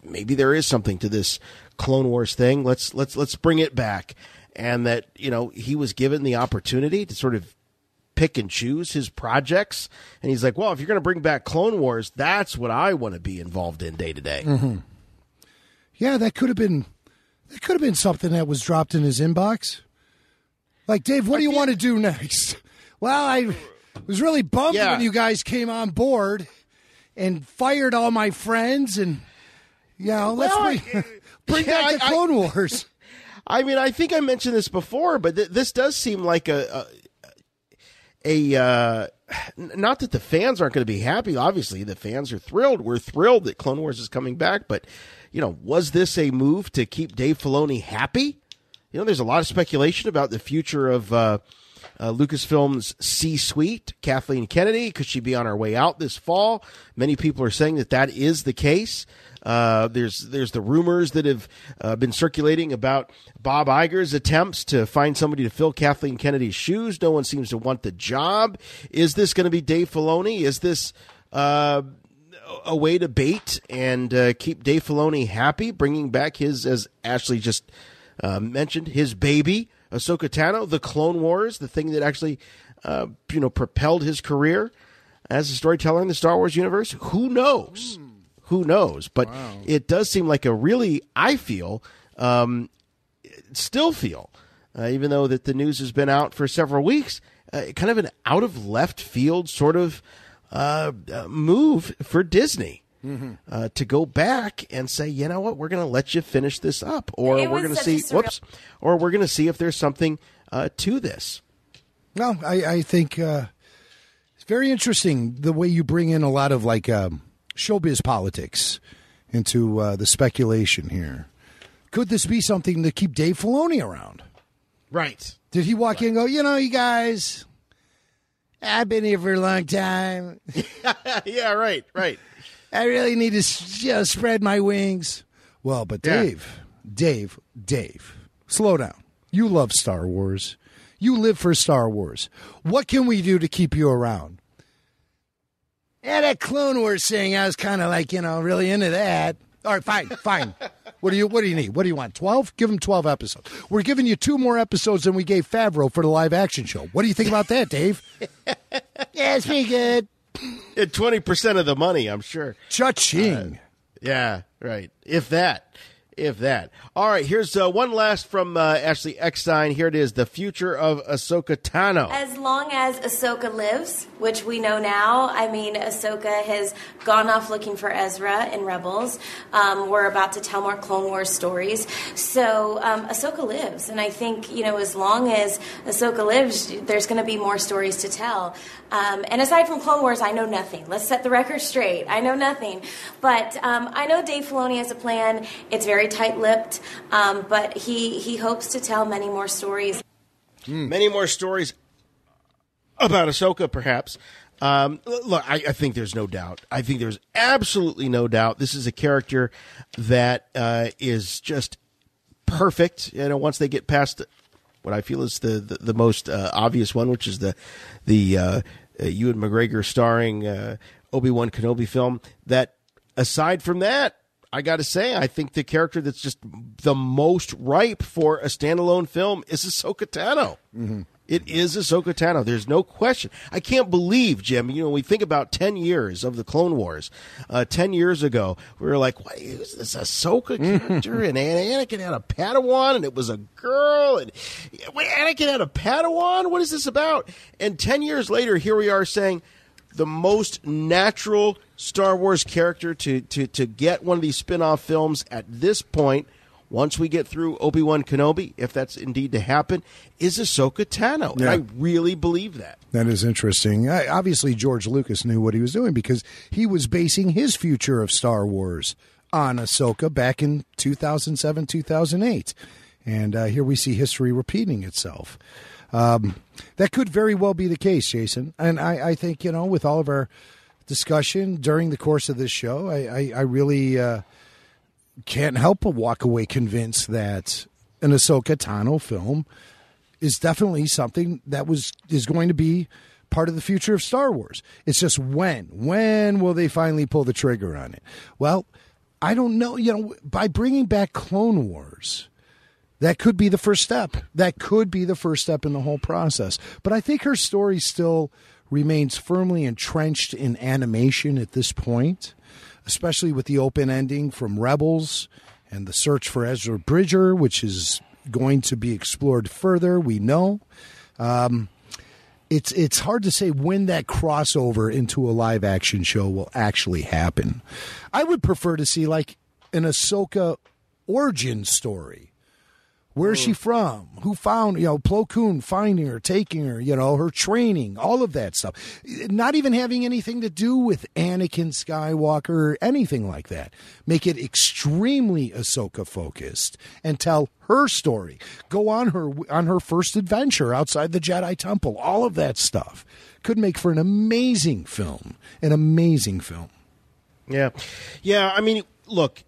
maybe there is something to this Clone Wars thing. Let's bring it back. And that, he was given the opportunity to sort of pick and choose his projects. And he's like, well, if you're going to bring back Clone Wars, that's what I want to be involved in day to day. Mm-hmm. Yeah, that could have been something that was dropped in his inbox. Like, Dave, what do you want to do next? Well, I was really bummed when you guys came on board and fired all my friends, and let's bring back the Clone Wars. I mean, I think I mentioned this before, but this does seem like a not that the fans aren't going to be happy. Obviously, the fans are thrilled. We're thrilled that Clone Wars is coming back, but was this a move to keep Dave Filoni happy? There's a lot of speculation about the future of Lucasfilm's C-suite. Kathleen Kennedy, could she be on her way out this fall? Many people are saying that is the case. There's the rumors that have been circulating about Bob Iger's attempts to find somebody to fill Kathleen Kennedy's shoes. No one seems to want the job. Is this going to be Dave Filoni? Is this a way to bait and keep Dave Filoni happy, bringing back his, as Ashley just mentioned, his baby, Ahsoka Tano, the Clone Wars, the thing that actually propelled his career as a storyteller in the Star Wars universe? Who knows? Who knows? But it does seem like a really, I feel, still feel, even though that the news has been out for several weeks, kind of an out of left field sort of move for Disney to go back and say, you know what, we're going to let you finish this up, or we're going to see, or we're going to see if there's something to this. No, I think it's very interesting the way you bring in a lot of showbiz politics into the speculation here. Could this be something to keep Dave Filoni around? Right. Did he walk in and go, you guys, I've been here for a long time. Yeah, right. I really need to spread my wings. Well, but Dave, slow down. You love Star Wars. You live for Star Wars. What can we do to keep you around? Yeah, that Clone Wars thing, I was kind of really into that. All right, fine. What do you need? What do you want? 12? Give him 12 episodes. We're giving you 2 more episodes than we gave Favreau for the live action show. What do you think about that, Dave? Yeah, it's pretty good. At 20% of the money, I'm sure. Cha-ching. Yeah, right. If that. If that. All right, here's one last from Ashley Eckstein. Here it is, the future of Ahsoka Tano. As long as Ahsoka lives, which we know now, I mean, Ahsoka has gone off looking for Ezra in Rebels. We're about to tell more Clone Wars stories. So Ahsoka lives, and I think, as long as Ahsoka lives, there's going to be more stories to tell. And aside from Clone Wars, I know nothing. Let's set the record straight. I know nothing. But I know Dave Filoni has a plan. It's very tight-lipped, but he hopes to tell many more stories. Many more stories about Ahsoka, perhaps. Look, I think there's no doubt. I think there's absolutely no doubt. This is a character that is just perfect. Once they get past what I feel is the most obvious one, which is the Ewan McGregor starring Obi-Wan Kenobi film. That aside from that, I got to say, I think the character that's just the most ripe for a standalone film is Ahsoka Tano. Mm-hmm. It is Ahsoka Tano. There's no question. I can't believe, Jim, we think about 10 years of the Clone Wars. 10 years ago, we were like, what is this Ahsoka character? And Anakin had a Padawan, and it was a girl. And Anakin had a Padawan? What is this about? And 10 years later, here we are saying, the most natural Star Wars character to get one of these spin-off films at this point, once we get through Obi-Wan Kenobi, if that's indeed to happen, is Ahsoka Tano. Yeah. And I really believe that. That is interesting. Obviously, George Lucas knew what he was doing because he was basing his future of Star Wars on Ahsoka back in 2007, 2008. And here we see history repeating itself. That could very well be the case, Jason. And I think, with all of our discussion during the course of this show, I really can't help but walk away convinced that an Ahsoka Tano film is definitely something that is going to be part of the future of Star Wars. It's just when will they finally pull the trigger on it? Well, I don't know. By bringing back Clone Wars, that could be the first step. That could be the first step in the whole process. But I think her story still remains firmly entrenched in animation at this point, especially with the open ending from Rebels and the search for Ezra Bridger, which is going to be explored further, we know. It's hard to say when that crossover into a live-action show will actually happen. I would prefer to see, like, an Ahsoka origin story. Where's she from? Who found, Plo Koon finding her, taking her, her training, all of that stuff. Not even having anything to do with Anakin Skywalker or anything like that. Make it extremely Ahsoka focused and tell her story. Go on her first adventure outside the Jedi Temple. All of that stuff could make for an amazing film. An amazing film. Yeah. Yeah, I mean, look,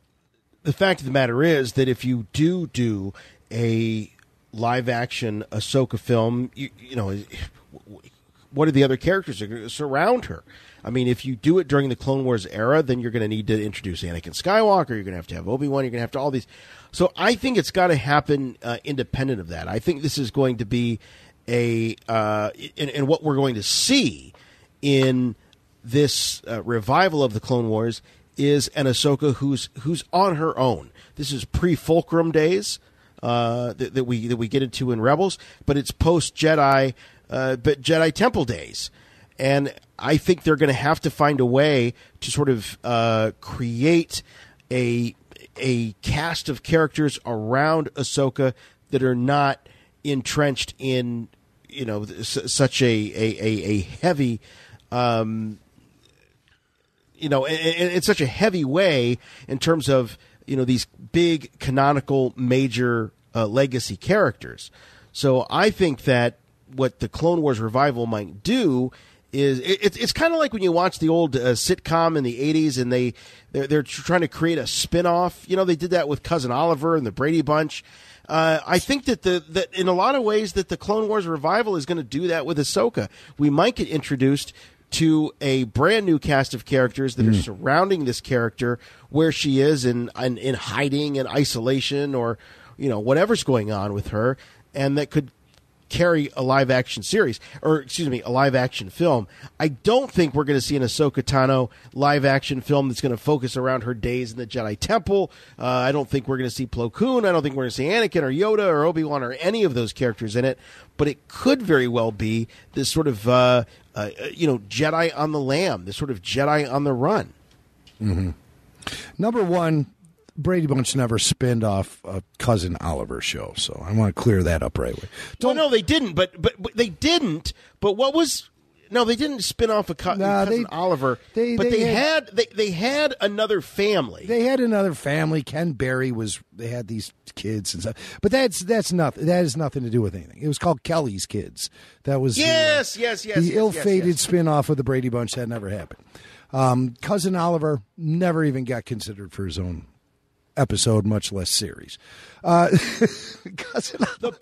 the fact of the matter is that if you do a live-action Ahsoka film, what are the other characters that are going to surround her? I mean, if you do it during the Clone Wars era, then you're going to need to introduce Anakin Skywalker. You're going to have Obi-Wan. You're going to have all these. So I think it's got to happen independent of that. I think this is going to be and what we're going to see in this revival of the Clone Wars is an Ahsoka who's on her own. This is pre-Fulcrum days. That we get into in Rebels, but it's post Jedi, but Jedi Temple days, and I think they're going to have to find a way to sort of create a cast of characters around Ahsoka that are not entrenched in such a heavy in such a heavy way in terms of these big canonical major legacy characters. So I think that what the Clone Wars revival might do is it's kind of like when you watch the old sitcom in the 80s and they're trying to create a spin-off. They did that with Cousin Oliver and the Brady Bunch. I think that in a lot of ways that the Clone Wars revival is going to do that with Ahsoka. We might get introduced to a brand new cast of characters that are surrounding this character where she is in hiding and isolation or whatever's going on with her, and that could carry a live-action series, or excuse me, a live-action film. I don't think we're going to see an Ahsoka Tano live-action film that's going to focus around her days in the Jedi Temple. I don't think we're going to see Plo Koon. I don't think we're going to see Anakin or Yoda or Obi-Wan or any of those characters in it. But it could very well be this sort of, Jedi on the lam, this sort of Jedi on the run. Mm-hmm. Number one, Brady Bunch never spinned off a Cousin Oliver show, so I want to clear that up right away. Well, no, they didn't. But they didn't. But what was? No, they didn't spin off a Cousin Oliver. They had another family. They had another family. Ken Berry they had these kids and stuff. But that's nothing. That has nothing to do with anything. It was called Kelly's Kids. That was yes. The ill-fated spin-off of the Brady Bunch that never happened. Cousin Oliver never even got considered for his own episode, much less series. The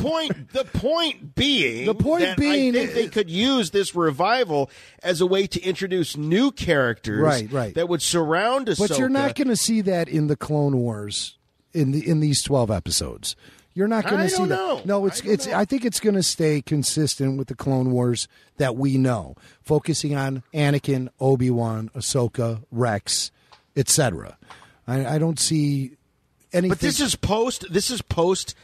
point being, I think they could use this revival as a way to introduce new characters, right, that would surround Ahsoka. But you're not going to see that in the Clone Wars in these 12 episodes. You're not going to see that. No, I think it's going to stay consistent with the Clone Wars that we know, focusing on Anakin, Obi-Wan, Ahsoka, Rex, etc. I don't see anything. But this is post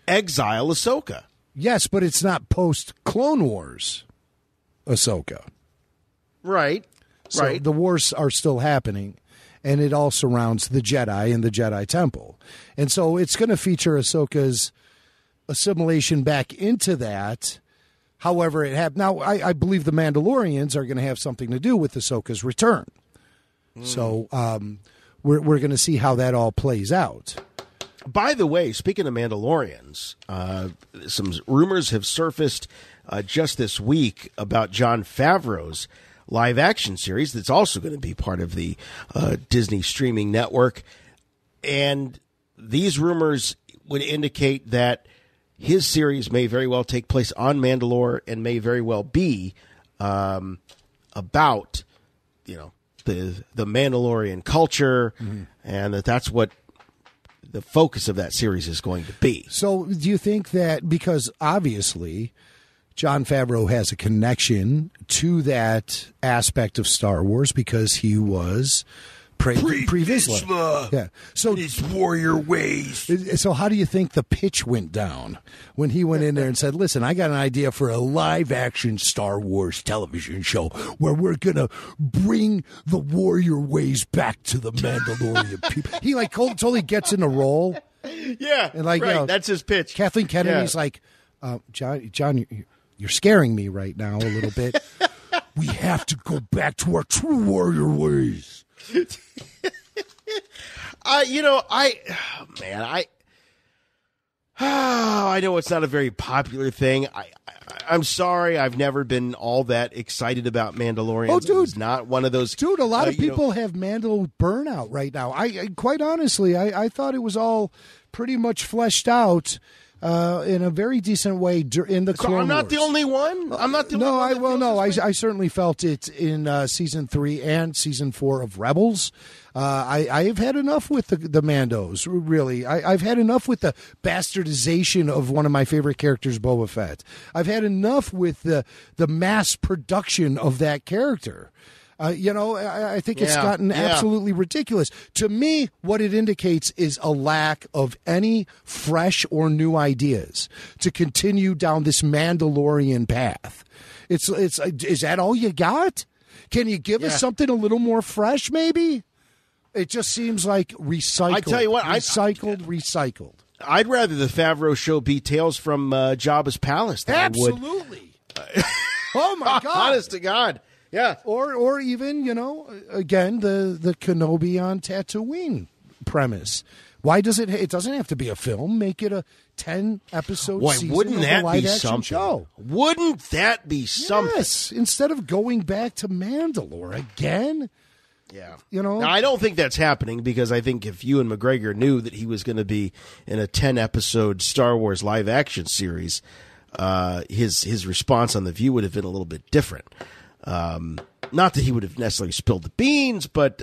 exile Ahsoka. Yes, but it's not post Clone Wars Ahsoka. Right. So the wars are still happening, and it all surrounds the Jedi and the Jedi Temple. And so it's going to feature Ahsoka's assimilation back into that. However, it happened. Now, I believe the Mandalorians are going to have something to do with Ahsoka's return. So we're going to see how that all plays out. By the way, speaking of Mandalorians, some rumors have surfaced just this week about Jon Favreau's live-action series that's also going to be part of the Disney streaming network. And these rumors would indicate that his series may very well take place on Mandalore and may very well be about, the Mandalorian culture, and that's what the focus of that series is going to be. So do you think that, because obviously Jon Favreau has a connection to that aspect of Star Wars because he was pre-Vizsla. Yeah. So his warrior ways. So how do you think the pitch went down when he went in there and said, listen, I got an idea for a live-action Star Wars television show where we're going to bring the warrior ways back to the Mandalorian people. He totally gets in a role. Yeah, and that's his pitch. Kathleen Kennedy's like, John, you're scaring me right now a little bit. We have to go back to our true warrior ways. I know it's not a very popular thing. I'm sorry, I've never been all that excited about Mandalorians. Oh, dude, it's not one of those. Dude, a lot of people have Mandal burnout right now. I quite honestly, I thought it was all pretty much fleshed out in a very decent way in the Clone Wars. I'm not the only one. I'm not the only one. I certainly felt it in season 3 and season 4 of Rebels. I have had enough with the Mandos, really. I've had enough with the bastardization of one of my favorite characters, Boba Fett. I've had enough with the mass production of that character. I think it's gotten absolutely ridiculous. To me, what it indicates is a lack of any fresh or new ideas to continue down this Mandalorian path. Is that all you got? Can you give us something a little more fresh, maybe? It just seems like recycled. I tell you what, recycled. I'd rather the Favreau show be Tales from Jabba's Palace than absolutely. I would. Oh my God! Honest to God. Yeah, or even again the Kenobi on Tatooine premise. Why does it? It doesn't have to be a film. Make it a 10-episode season. Wouldn't that of a be something? Show. Wouldn't that be something? Yes. Instead of going back to Mandalore again. Yeah, Now, I don't think that's happening because I think if Ewan McGregor knew that he was going to be in a 10-episode Star Wars live-action series, his response on The View would have been a little bit different. Not that he would have necessarily spilled the beans, but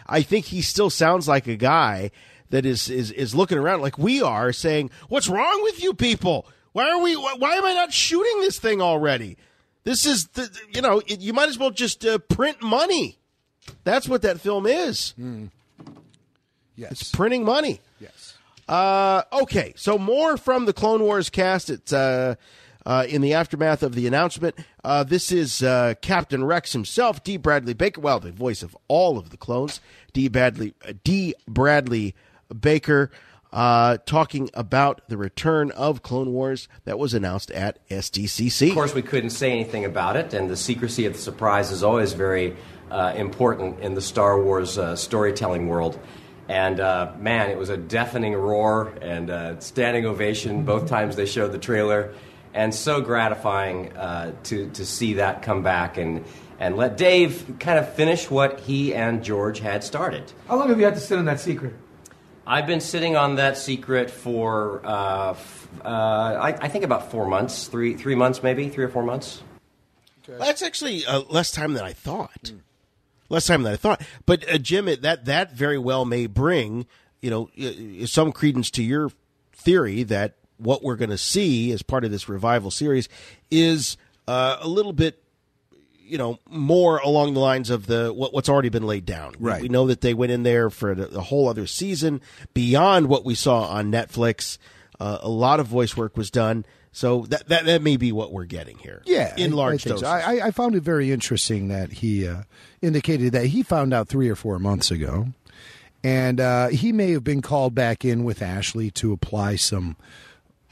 I think he still sounds like a guy that is looking around like we are, saying, "What's wrong with you people? Why am I not shooting this thing already? This is, you might as well just print money. That's what that film is. Yes. It's printing money. Yes. Okay, so more from the Clone Wars cast. It's in the aftermath of the announcement. This is Captain Rex himself, D. Bradley Baker. Well, the voice of all of the clones, D. Bradley Baker, talking about the return of Clone Wars that was announced at SDCC. Of course, we couldn't say anything about it, and the secrecy of the surprise is always very important in the Star Wars storytelling world. And, man, it was a deafening roar and standing ovation both times they showed the trailer. And so gratifying to see that come back and let Dave kind of finish what he and George had started. How long have you had to sit on that secret? I've been sitting on that secret for, I think about 4 months, 3 months maybe, 3 or 4 months. Okay. That's actually less time than I thought. But, Jim, that very well may bring, some credence to your theory that what we're going to see as part of this revival series is a little bit, more along the lines of what's already been laid down. Right. We know that they went in there for a whole other season beyond what we saw on Netflix. A lot of voice work was done. So that may be what we're getting here. Yeah, in large I think doses. so. I found it very interesting that he indicated that he found out 3 or 4 months ago, and he may have been called back in with Ashley to apply some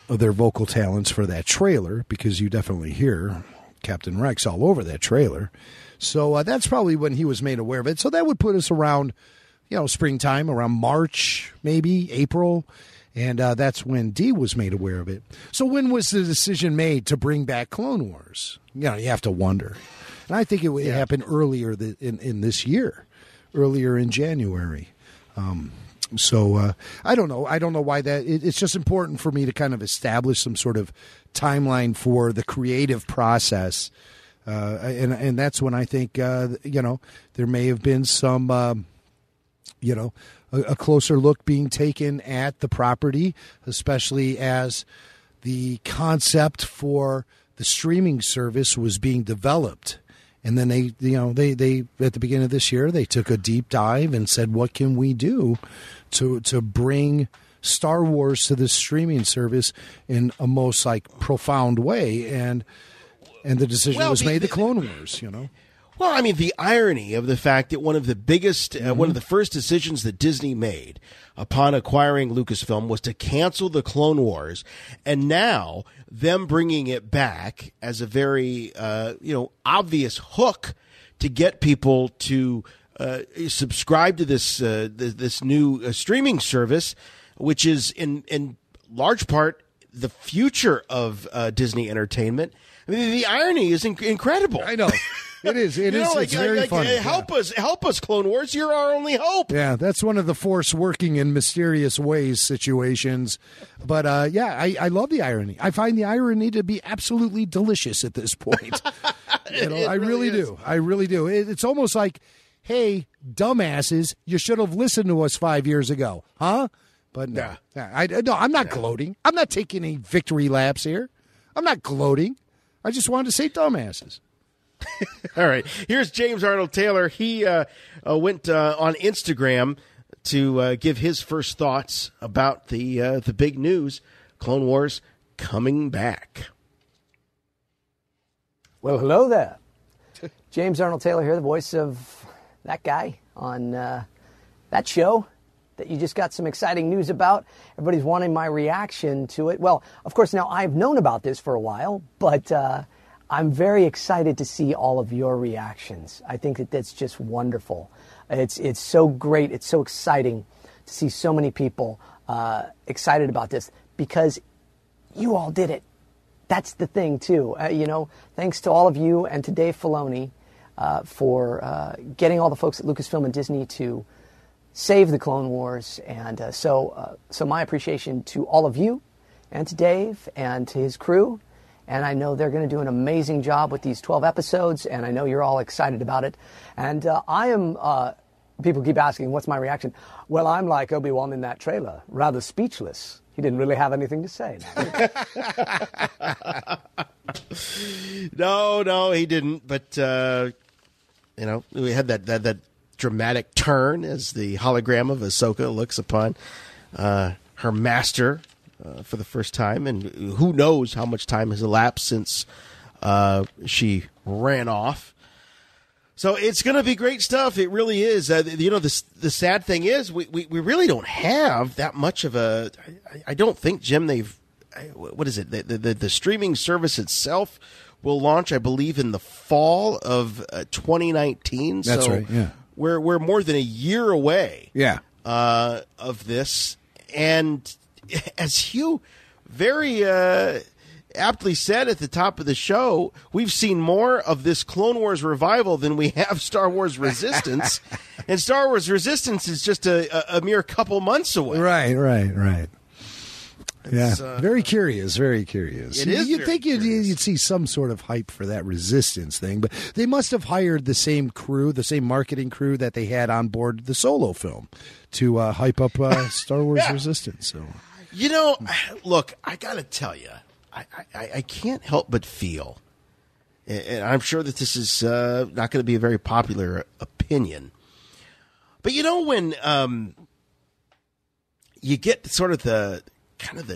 of their vocal talents for that trailer, because you definitely hear Captain Rex all over that trailer. So that's probably when he was made aware of it. So that would put us around, springtime, around March, maybe April. And that's when Dee was made aware of it. So when was the decision made to bring back Clone Wars? You have to wonder. And I think it happened earlier in this year, earlier in January. So I don't know. I don't know why that. It's just important for me to kind of establish some sort of timeline for the creative process. And that's when I think, there may have been some, a closer look being taken at the property, especially as the concept for the streaming service was being developed. And then they at the beginning of this year, they took a deep dive and said, what can we do to bring Star Wars to the streaming service in a most profound way? And the decision was made, the Clone Wars, Well, I mean, the irony of the fact that one of the biggest, one of the first decisions that Disney made upon acquiring Lucasfilm was to cancel the Clone Wars, and now them bringing it back as a very, obvious hook to get people to subscribe to this this new streaming service, which is in large part the future of Disney entertainment. I mean, the irony is incredible. I know. It is. It's very funny. Help us, Clone Wars. You're our only hope. Yeah, that's one of the Force working in mysterious ways situations. But, I love the irony. I find the irony to be absolutely delicious at this point. I really do. I really do. It's almost like, hey, dumbasses, you should have listened to us 5 years ago. Huh? But no. I'm not gloating. I'm not taking any victory laps here. I'm not gloating. I just wanted to say dumbasses. All right. Here's James Arnold Taylor. He went on Instagram to give his first thoughts about the big news, Clone Wars coming back. Well, hello there. James Arnold Taylor here, the voice of that guy on that show that you just got some exciting news about. Everybody's wanting my reaction to it. Well, of course, now I've known about this for a while, but I'm very excited to see all of your reactions. I think that's just wonderful. It's so great. It's so exciting to see so many people excited about this because you all did it. That's the thing, too. Thanks to all of you and to Dave Filoni for getting all the folks at Lucasfilm and Disney to save the Clone Wars. And so my appreciation to all of you and to Dave and to his crew. And I know they're going to do an amazing job with these 12 episodes, and I know you're all excited about it. And I am, people keep asking, what's my reaction? Well, I'm like Obi-Wan in that trailer, rather speechless. He didn't really have anything to say. No, he didn't. But we had that dramatic turn as the hologram of Ahsoka looks upon her master for the first time, and who knows how much time has elapsed since she ran off. So it's going to be great stuff. It really is. The sad thing is we really don't have that much of a. I don't think, Jim. What is it? The streaming service itself will launch, I believe, in the fall of 2019. That's so right. Yeah, we're more than a year away. Yeah, of this, and as Hugh very aptly said at the top of the show, we've seen more of this Clone Wars revival than we have Star Wars Resistance. And Star Wars Resistance is just a mere couple months away. Right. Yeah, very curious. It is. You'd think you'd see some sort of hype for that Resistance thing, but they must have hired the same crew, the same marketing crew that they had on board the Solo film to hype up Star Wars Resistance. So, look, I got to tell you, I can't help but feel, and I'm sure that this is not going to be a very popular opinion, but when you get sort of the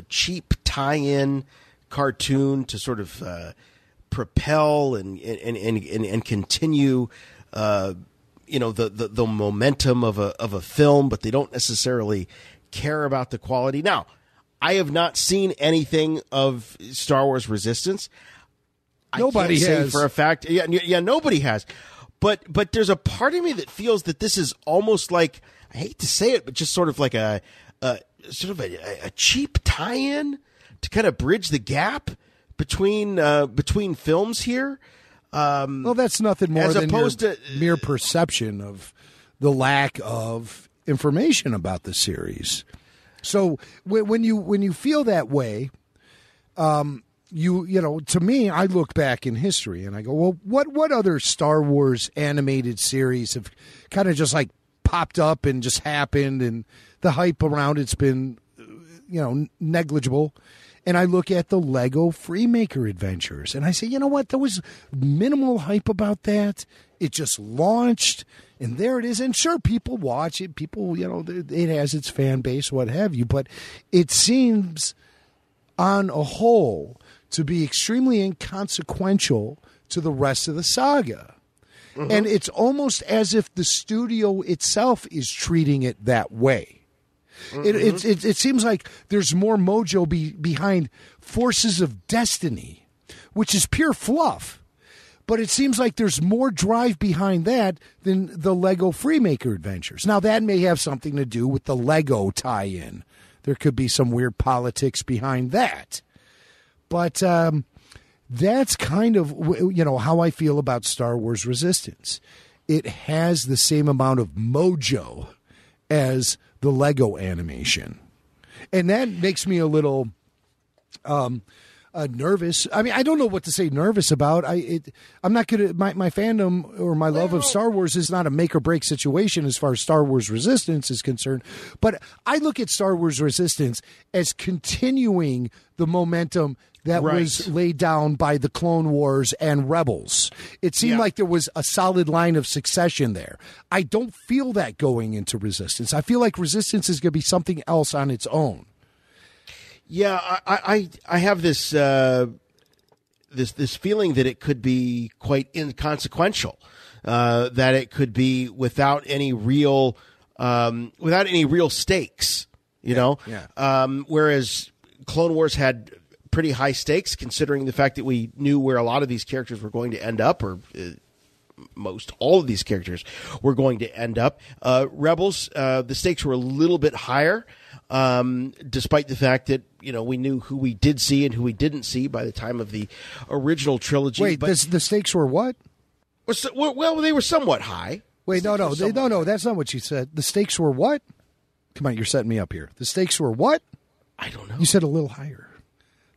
cheap tie-in cartoon to sort of propel and continue, the momentum of a film, but they don't necessarily care about the quality. Now, I have not seen anything of Star Wars Resistance. Nobody I can't has. say for a fact. Yeah, nobody has. But there's a part of me that feels that this is almost like, I hate to say it, but just sort of like a cheap tie-in to kind of bridge the gap between films here. Well, that's nothing more than opposed to mere perception of the lack of information about the series. So when you feel that way, to me, I look back in history and I go, well, what other Star Wars animated series have kind of just like popped up and just happened, and the hype around it's been, negligible. And I look at the Lego Freemaker Adventures and I say, you know what? There was minimal hype about that. It just launched and there it is. And sure, people watch it. People, it has its fan base, what have you. But it seems on a whole to be extremely inconsequential to the rest of the saga. Mm-hmm. And it's almost as if the studio itself is treating it that way. Mm-hmm. It seems like there's more mojo behind Forces of Destiny, which is pure fluff. But it seems like there's more drive behind that than the Lego Freemaker Adventures. Now, that may have something to do with the Lego tie-in. There could be some weird politics behind that. But that's kind of, how I feel about Star Wars Resistance. It has the same amount of mojo as the Lego animation. And that makes me a little nervous. I mean, I don't know what to say nervous about. I'm not going to, my fandom or my love of Star Wars is not a make or break situation as far as Star Wars Resistance is concerned. But I look at Star Wars Resistance as continuing the momentum that was laid down by the Clone Wars and Rebels. It seemed like there was a solid line of succession there. I don't feel that going into Resistance. I feel like Resistance is going to be something else on its own. Yeah, I have this this feeling that it could be quite inconsequential, that it could be without any real stakes, whereas Clone Wars had pretty high stakes, considering the fact that we knew where a lot of these characters were going to end up, or most all of these characters were going to end up. Rebels, the stakes were a little bit higher, despite the fact that we knew who we did see and who we didn't see by the time of the original trilogy. Wait, the stakes were what? Well, they were somewhat high. Wait, no, that's not what you said. The stakes were what? Come on, you're setting me up here. The stakes were what? I don't know. You said a little higher.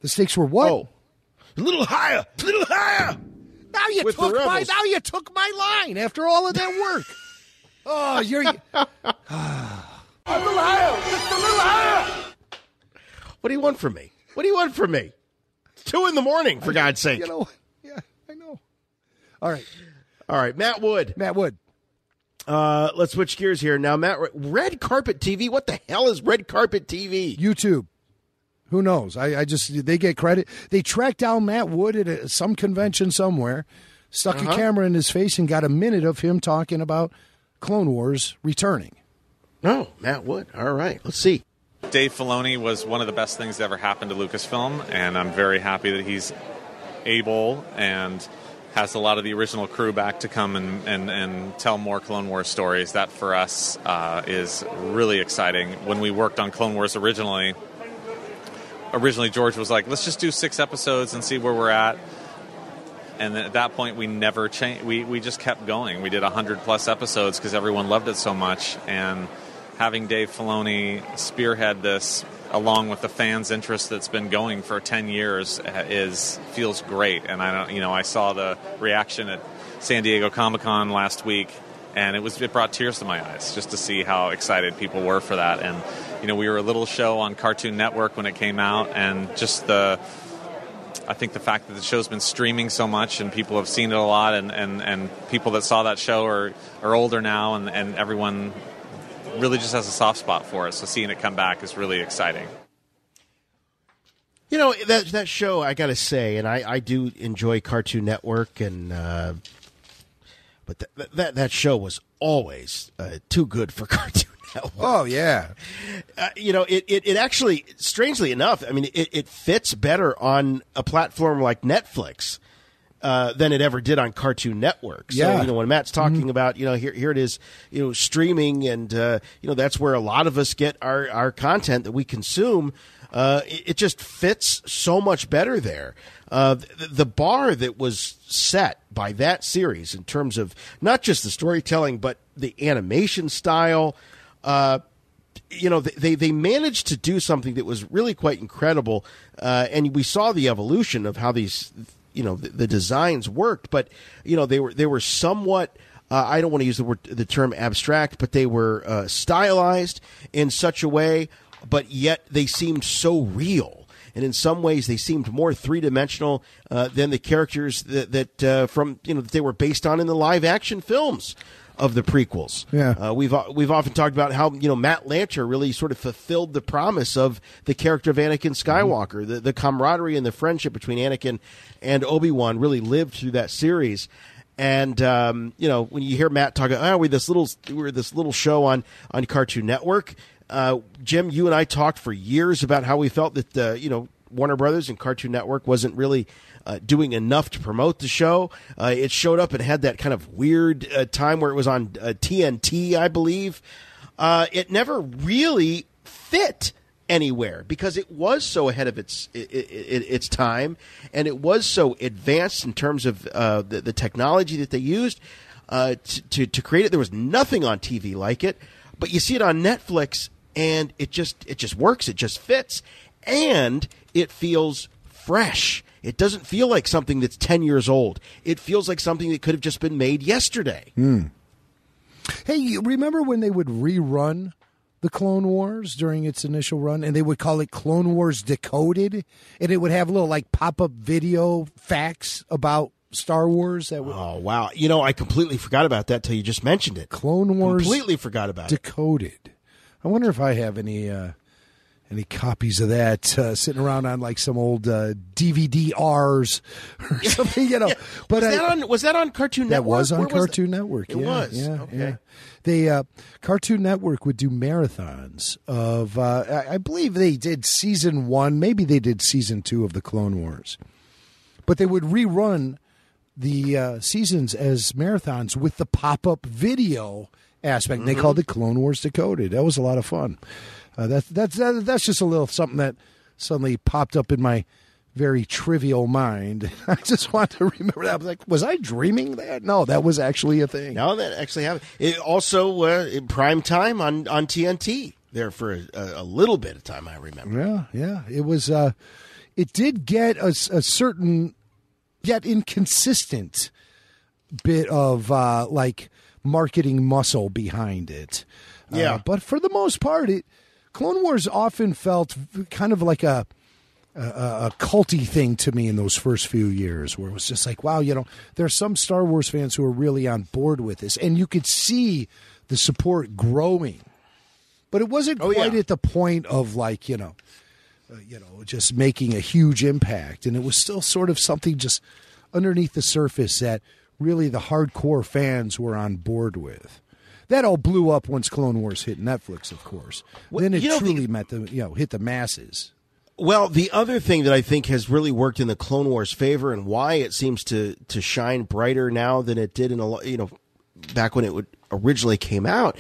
The stakes were what? Oh, a little higher. Now you took my line after all of that work. Oh, you're a little higher, just a little higher. What do you want from me? What do you want from me? It's 2 a.m, for God's sake. You know, yeah, I know. All right, Matt Wood. Let's switch gears here. Now, Matt, Red Carpet TV, what the hell is Red Carpet TV? YouTube. Who knows? They get credit. They tracked down Matt Wood at some convention somewhere, stuck a camera in his face, and got a minute of him talking about Clone Wars returning. Oh, Matt Wood. All right, let's see. Dave Filoni was one of the best things that ever happened to Lucasfilm, and I'm very happy that he's able and has a lot of the original crew back to come and tell more Clone Wars stories. That, for us, is really exciting. When we worked on Clone Wars originally George was like, let's just do 6 episodes and see where we're at. And then at that point, we never changed. We just kept going. We did 100-plus episodes because everyone loved it so much. And having Dave Filoni spearhead this, along with the fans' interest that's been going for 10 years, feels great. And I saw the reaction at San Diego Comic-Con last week, and it brought tears to my eyes just to see how excited people were for that. And we were a little show on Cartoon Network when it came out, and just I think the fact that the show's been streaming so much and people have seen it a lot, and people that saw that show are older now, and everyone really just has a soft spot for it. So seeing it come back is really exciting. That show, I got to say, and I do enjoy Cartoon Network, but that show was always too good for Cartoon Network. Oh, yeah. It actually, strangely enough, it fits better on a platform like Netflix than it ever did on Cartoon Network. So, when Matt's talking about, here it is, streaming, and, that's where a lot of us get our content that we consume. It just fits so much better there. The bar that was set by that series in terms of not just the storytelling, but the animation style, they managed to do something that was really quite incredible. And we saw the evolution of how these, the designs worked, but, they were somewhat, I don't want to use the term abstract, but they were stylized in such a way, but yet they seemed so real. And in some ways, they seemed more three-dimensional than the characters that they were based on in the live-action films of the prequels. Yeah, we've often talked about how Matt Lanter really sort of fulfilled the promise of the character of Anakin Skywalker. Mm-hmm. The camaraderie and the friendship between Anakin and Obi-Wan really lived through that series. And when you hear Matt talk, we're this little show on Cartoon Network. Jim, you and I talked for years about how we felt that Warner Brothers and Cartoon Network wasn't really doing enough to promote the show. It showed up and had that kind of weird time where it was on TNT, I believe. It never really fit anywhere because it was so ahead of its time, and it was so advanced in terms of the technology that they used to create it. There was nothing on TV like it, but you see it on Netflix, and it just works. It just fits, and it feels fresh. It doesn't feel like something that's 10 years old. It feels like something that could have just been made yesterday. Hey, you remember when they would rerun the Clone Wars during its initial run, and they would call it Clone Wars Decoded, and it would have little pop-up video facts about Star Wars? Oh, wow. I completely forgot about that till you just mentioned it. Clone Wars completely forgot about Decoded. I wonder if I have any copies of that sitting around on some old DVD-Rs or something, Yeah. But was that on Cartoon Network? That was on Cartoon Network. It was. Yeah, okay. Yeah. Cartoon Network would do marathons of, I believe they did season 1, maybe they did season 2 of the Clone Wars. But they would rerun the seasons as marathons with the pop-up video aspect. Mm-hmm. They called it Clone Wars Decoded. That was a lot of fun. That's just a little something that suddenly popped up in my very trivial mind. I just want to remember that. I was like, was I dreaming that? No, that was actually a thing. No, that actually happened. It also in prime time on TNT there for a little bit of time, I remember. Yeah. It was. It did get a certain yet inconsistent bit of marketing muscle behind it. Yeah. But for the most part, Clone Wars often felt kind of like a culty thing to me in those first few years, where it was just like, wow, there are some Star Wars fans who are really on board with this, and you could see the support growing. But it wasn't quite at the point of like, just making a huge impact. And it was still sort of something just underneath the surface that really the hardcore fans were on board with. That all blew up once Clone Wars hit Netflix, of course. Then it truly hit the masses. Well, the other thing that I think has really worked in the Clone Wars' favor, and why it seems to shine brighter now than it did back when it originally came out,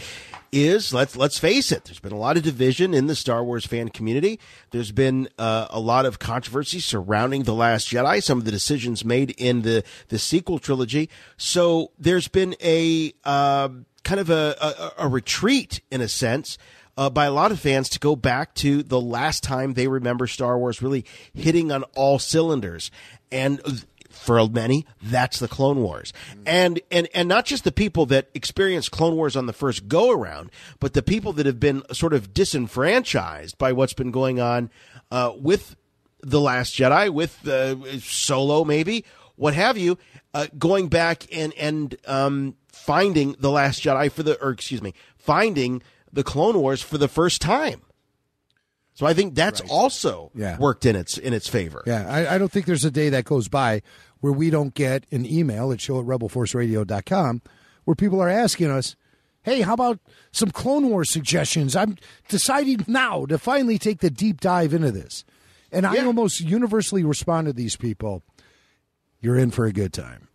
is let's face it. There's been a lot of division in the Star Wars fan community. There's been a lot of controversy surrounding The Last Jedi, some of the decisions made in the sequel trilogy. So there's been a kind of a retreat, in a sense, by a lot of fans to go back to the last time they remember Star Wars really hitting on all cylinders. And for many, that's the Clone Wars. And not just the people that experienced Clone Wars on the first go-around, but the people that have been sort of disenfranchised by what's been going on with The Last Jedi, with Solo maybe, what have you, going back and finding The Last Jedi finding the Clone Wars for the first time. So I think that's also worked in its favor. Yeah, I don't think there's a day that goes by where we don't get an email at show@rebelforceradio.com where people are asking us, hey, how about some Clone Wars suggestions? I'm deciding now to finally take the deep dive into this. And I almost universally respond to these people, you're in for a good time.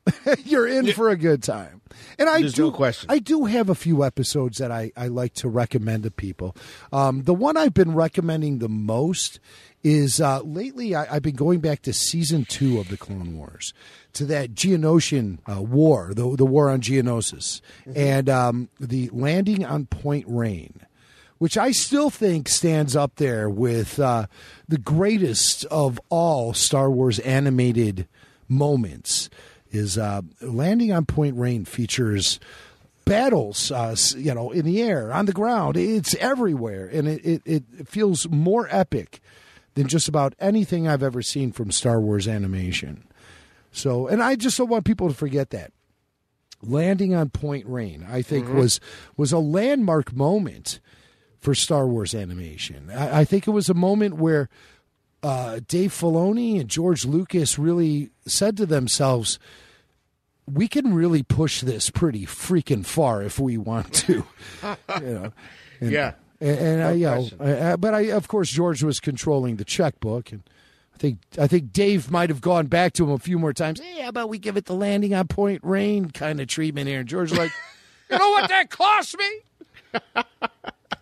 You're in for a good time. And There's no question. I do have a few episodes that I like to recommend to people. The one I've been recommending the most is lately I've been going back to season 2 of the Clone Wars, to that Geonosian war, the war on Geonosis, and the landing on Point Rain, which I still think stands up there with the greatest of all Star Wars animated moments. Is landing on Point Rain features battles, in the air, on the ground. It's everywhere, and it feels more epic than just about anything I've ever seen from Star Wars animation. So, and I just don't want people to forget that. Landing on Point Rain, I think, was a landmark moment for Star Wars animation. I think it was a moment where Dave Filoni and George Lucas really said to themselves, we can really push this pretty freaking far if we want to. But of course, George was controlling the checkbook, and I think Dave might have gone back to him a few more times. Hey, how about we give it the landing on Point Rain kind of treatment here? And George was like, you know what that cost me?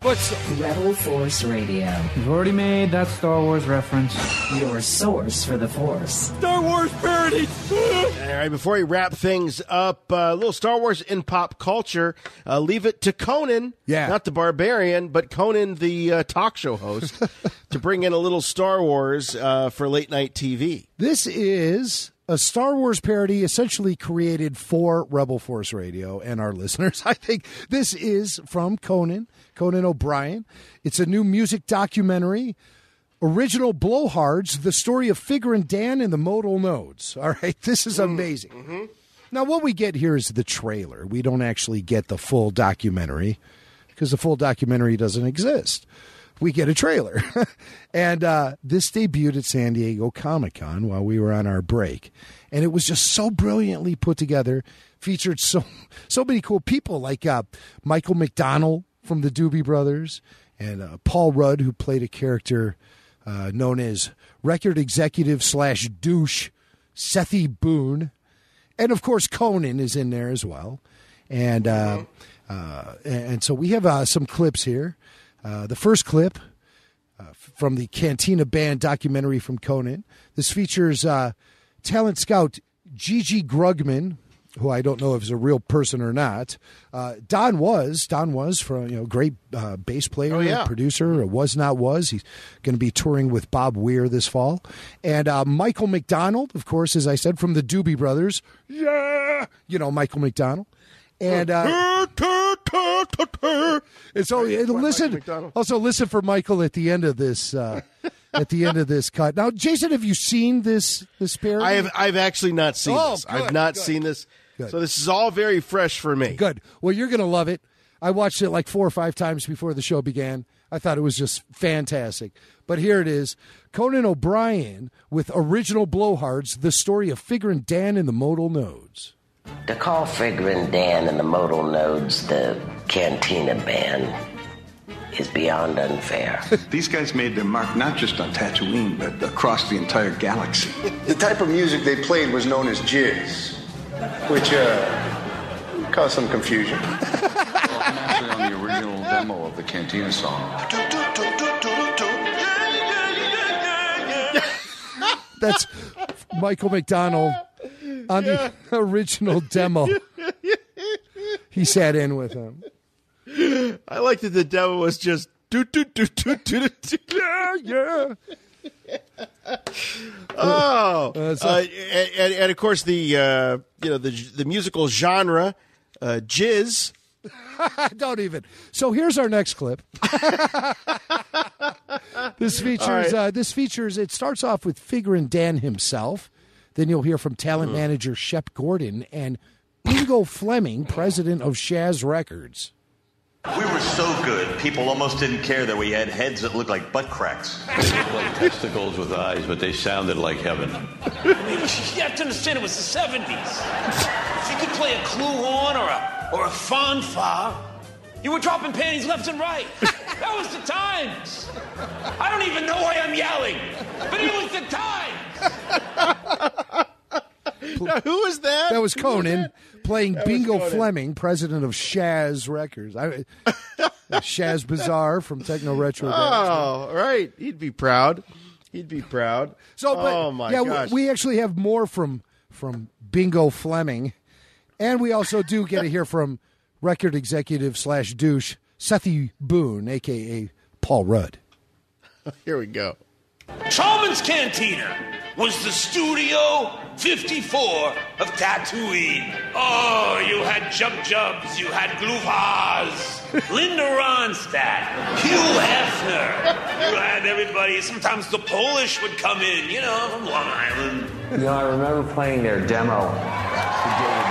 What's Rebel Force Radio? You've already made that Star Wars reference. Your source for the Force. Star Wars parody. All right, before we wrap things up, a little Star Wars in pop culture. Leave it to Conan, not the barbarian, but Conan, the talk show host, to bring in a little Star Wars for late night TV. This is a Star Wars parody essentially created for Rebel Force Radio and our listeners. I think this is from Conan O'Brien. It's a new music documentary, Original Blowhards, the story of Figure and Dan and the Modal Nodes. All right, this is amazing. Now, what we get here is the trailer. We don't actually get the full documentary because the full documentary doesn't exist. We get a trailer. And this debuted at San Diego Comic-Con while we were on our break. And it was just so brilliantly put together, featured so many cool people like Michael McDonald from the Doobie Brothers and Paul Rudd, who played a character known as record executive / douche Sethi Boone. And, of course, Conan is in there as well. And so we have some clips here. The first clip from the Cantina Band documentary from Conan. This features talent scout Gigi Grugman, who I don't know if is a real person or not. Don Was from great bass player, producer. Was Not Was. He's going to be touring with Bob Weir this fall. And Michael McDonald, of course, as I said, from the Doobie Brothers. Yeah, Michael McDonald. And And so listen. Also, listen for Michael at the end of this. At the end of this cut. Now, Jason, have you seen this parody? I've actually not seen this. Good, I've not seen this. Good. So this is all very fresh for me. Good. Well, you're going to love it. I watched it like 4 or 5 times before the show began. I thought it was just fantastic. But here it is. Conan O'Brien with original blowhards, the story of Figure and Dan and the Modal Nodes. To call Figure and Dan and the Modal Nodes the Cantina Band is beyond unfair. These guys made their mark not just on Tatooine, but across the entire galaxy. The type of music they played was known as jizz, which caused some confusion. Well, I'm actually on the original demo of the Cantina song. That's Michael McDonald on the original demo. He sat in with him. I like that the demo was just yeah. Oh, and of course the musical genre, jizz. Don't even. So here's our next clip. This features. It starts off with Figure and Dan himself. Then you'll hear from talent manager Shep Gordon and Bingo Fleming, president of Shaz Records. We were so good, people almost didn't care that we had heads that looked like butt cracks. They looked like testicles with eyes, but they sounded like heaven. You have to understand, it was the 70s. If you could play a clue horn or a fanfare, you were dropping panties left and right. That was the times. I don't even know why I'm yelling, but it was the times. Now, who was that? That was Conan. Playing Bingo Fleming, president of Shaz Records. Shaz Bazaar from Techno Retro. Oh, right. He'd be proud. So, oh my gosh. We actually have more from Bingo Fleming, and we also do get to hear from record executive / douche Sethi Boone, a.k.a. Paul Rudd. Here we go. Chalmers Cantina was the Studio 54 of Tatooine. Oh, you had Jub Jubs, you had Glouvars, Linda Ronstadt, Hugh Hefner. You had everybody. Sometimes the Polish would come in, from Long Island. I remember playing their demo. He said,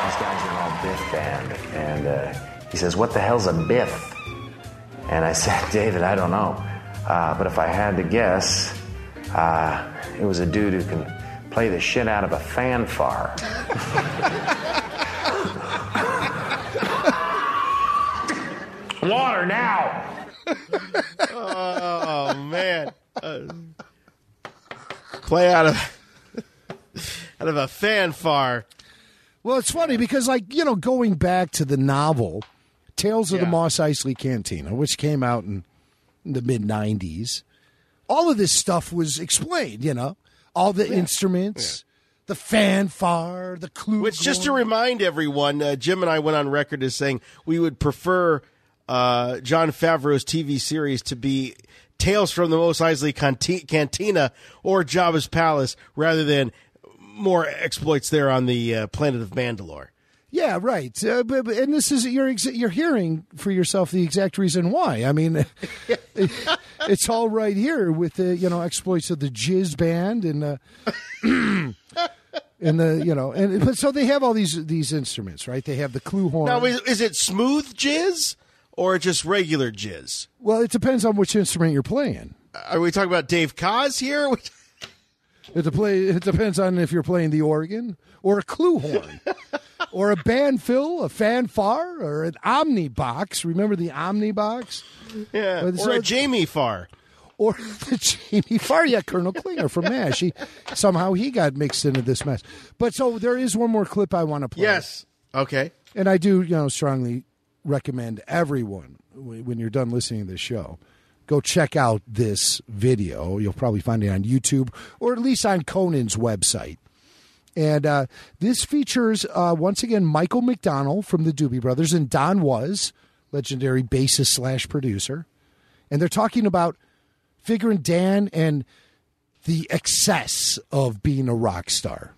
these guys are an all Biff band. And he says, what the hell's a Biff? And I said, David, I don't know. But if I had to guess, it was a dude who can play the shit out of a fanfare. Water now! Oh, man. Play out of a fanfare. Well, it's funny because, going back to the novel, Tales of the Mos Eisley Cantina, which came out in the mid-'90s, all of this stuff was explained, all the instruments, the fanfare, the clue. Which, just to remind everyone, Jim and I went on record as saying we would prefer Jon Favreau's TV series to be Tales from the Mos Eisley Cantina or Jabba's Palace rather than more exploits there on the planet of Mandalore. Yeah, right. And this is you're hearing for yourself the exact reason why. I mean, it's all right here with the exploits of the Jizz Band and but so they have all these instruments, right? They have the clue horn. Now, is it smooth jizz or just regular jizz? Well, it depends on which instrument you're playing. Are we talking about Dave Koz here? It depends on if you're playing the organ or a clue horn. Or a band fill, a fanfare, or an omnibox. Remember the omnibox? Yeah, or a Jamie Farr. Or the Jamie Farr, Colonel Klinger from MASH. Somehow he got mixed into this mess. But so there is one more clip I want to play. Yes. Okay. And I do, strongly recommend everyone, when you're done listening to this show, go check out this video. You'll probably find it on YouTube or at least on Conan's website. And this features, once again, Michael McDonald from the Doobie Brothers and Don Was, legendary bassist / producer. And they're talking about Figure and Dan and the excess of being a rock star.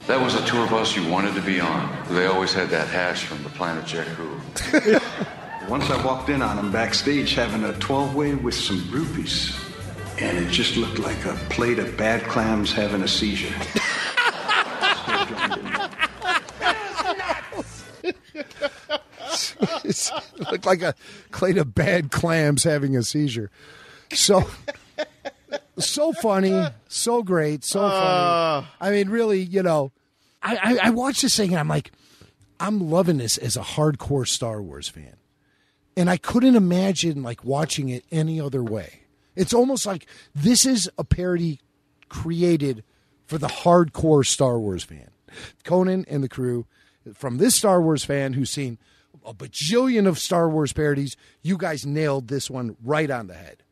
That was a tour bus you wanted to be on. They always had that hash from the planet Jakku. Once I walked in on him backstage having a 12-way with some groupies, and it just looked like a plate of bad clams having a seizure. It looked like a plate of bad clams having a seizure. So funny, so great, so funny. I mean, really, I watched this thing and I'm like, I'm loving this as a hardcore Star Wars fan. And I couldn't imagine like watching it any other way. It's almost like this is a parody created for the hardcore Star Wars fan. Conan and the crew, from this Star Wars fan who's seen a bajillion of Star Wars parodies, you guys nailed this one right on the head.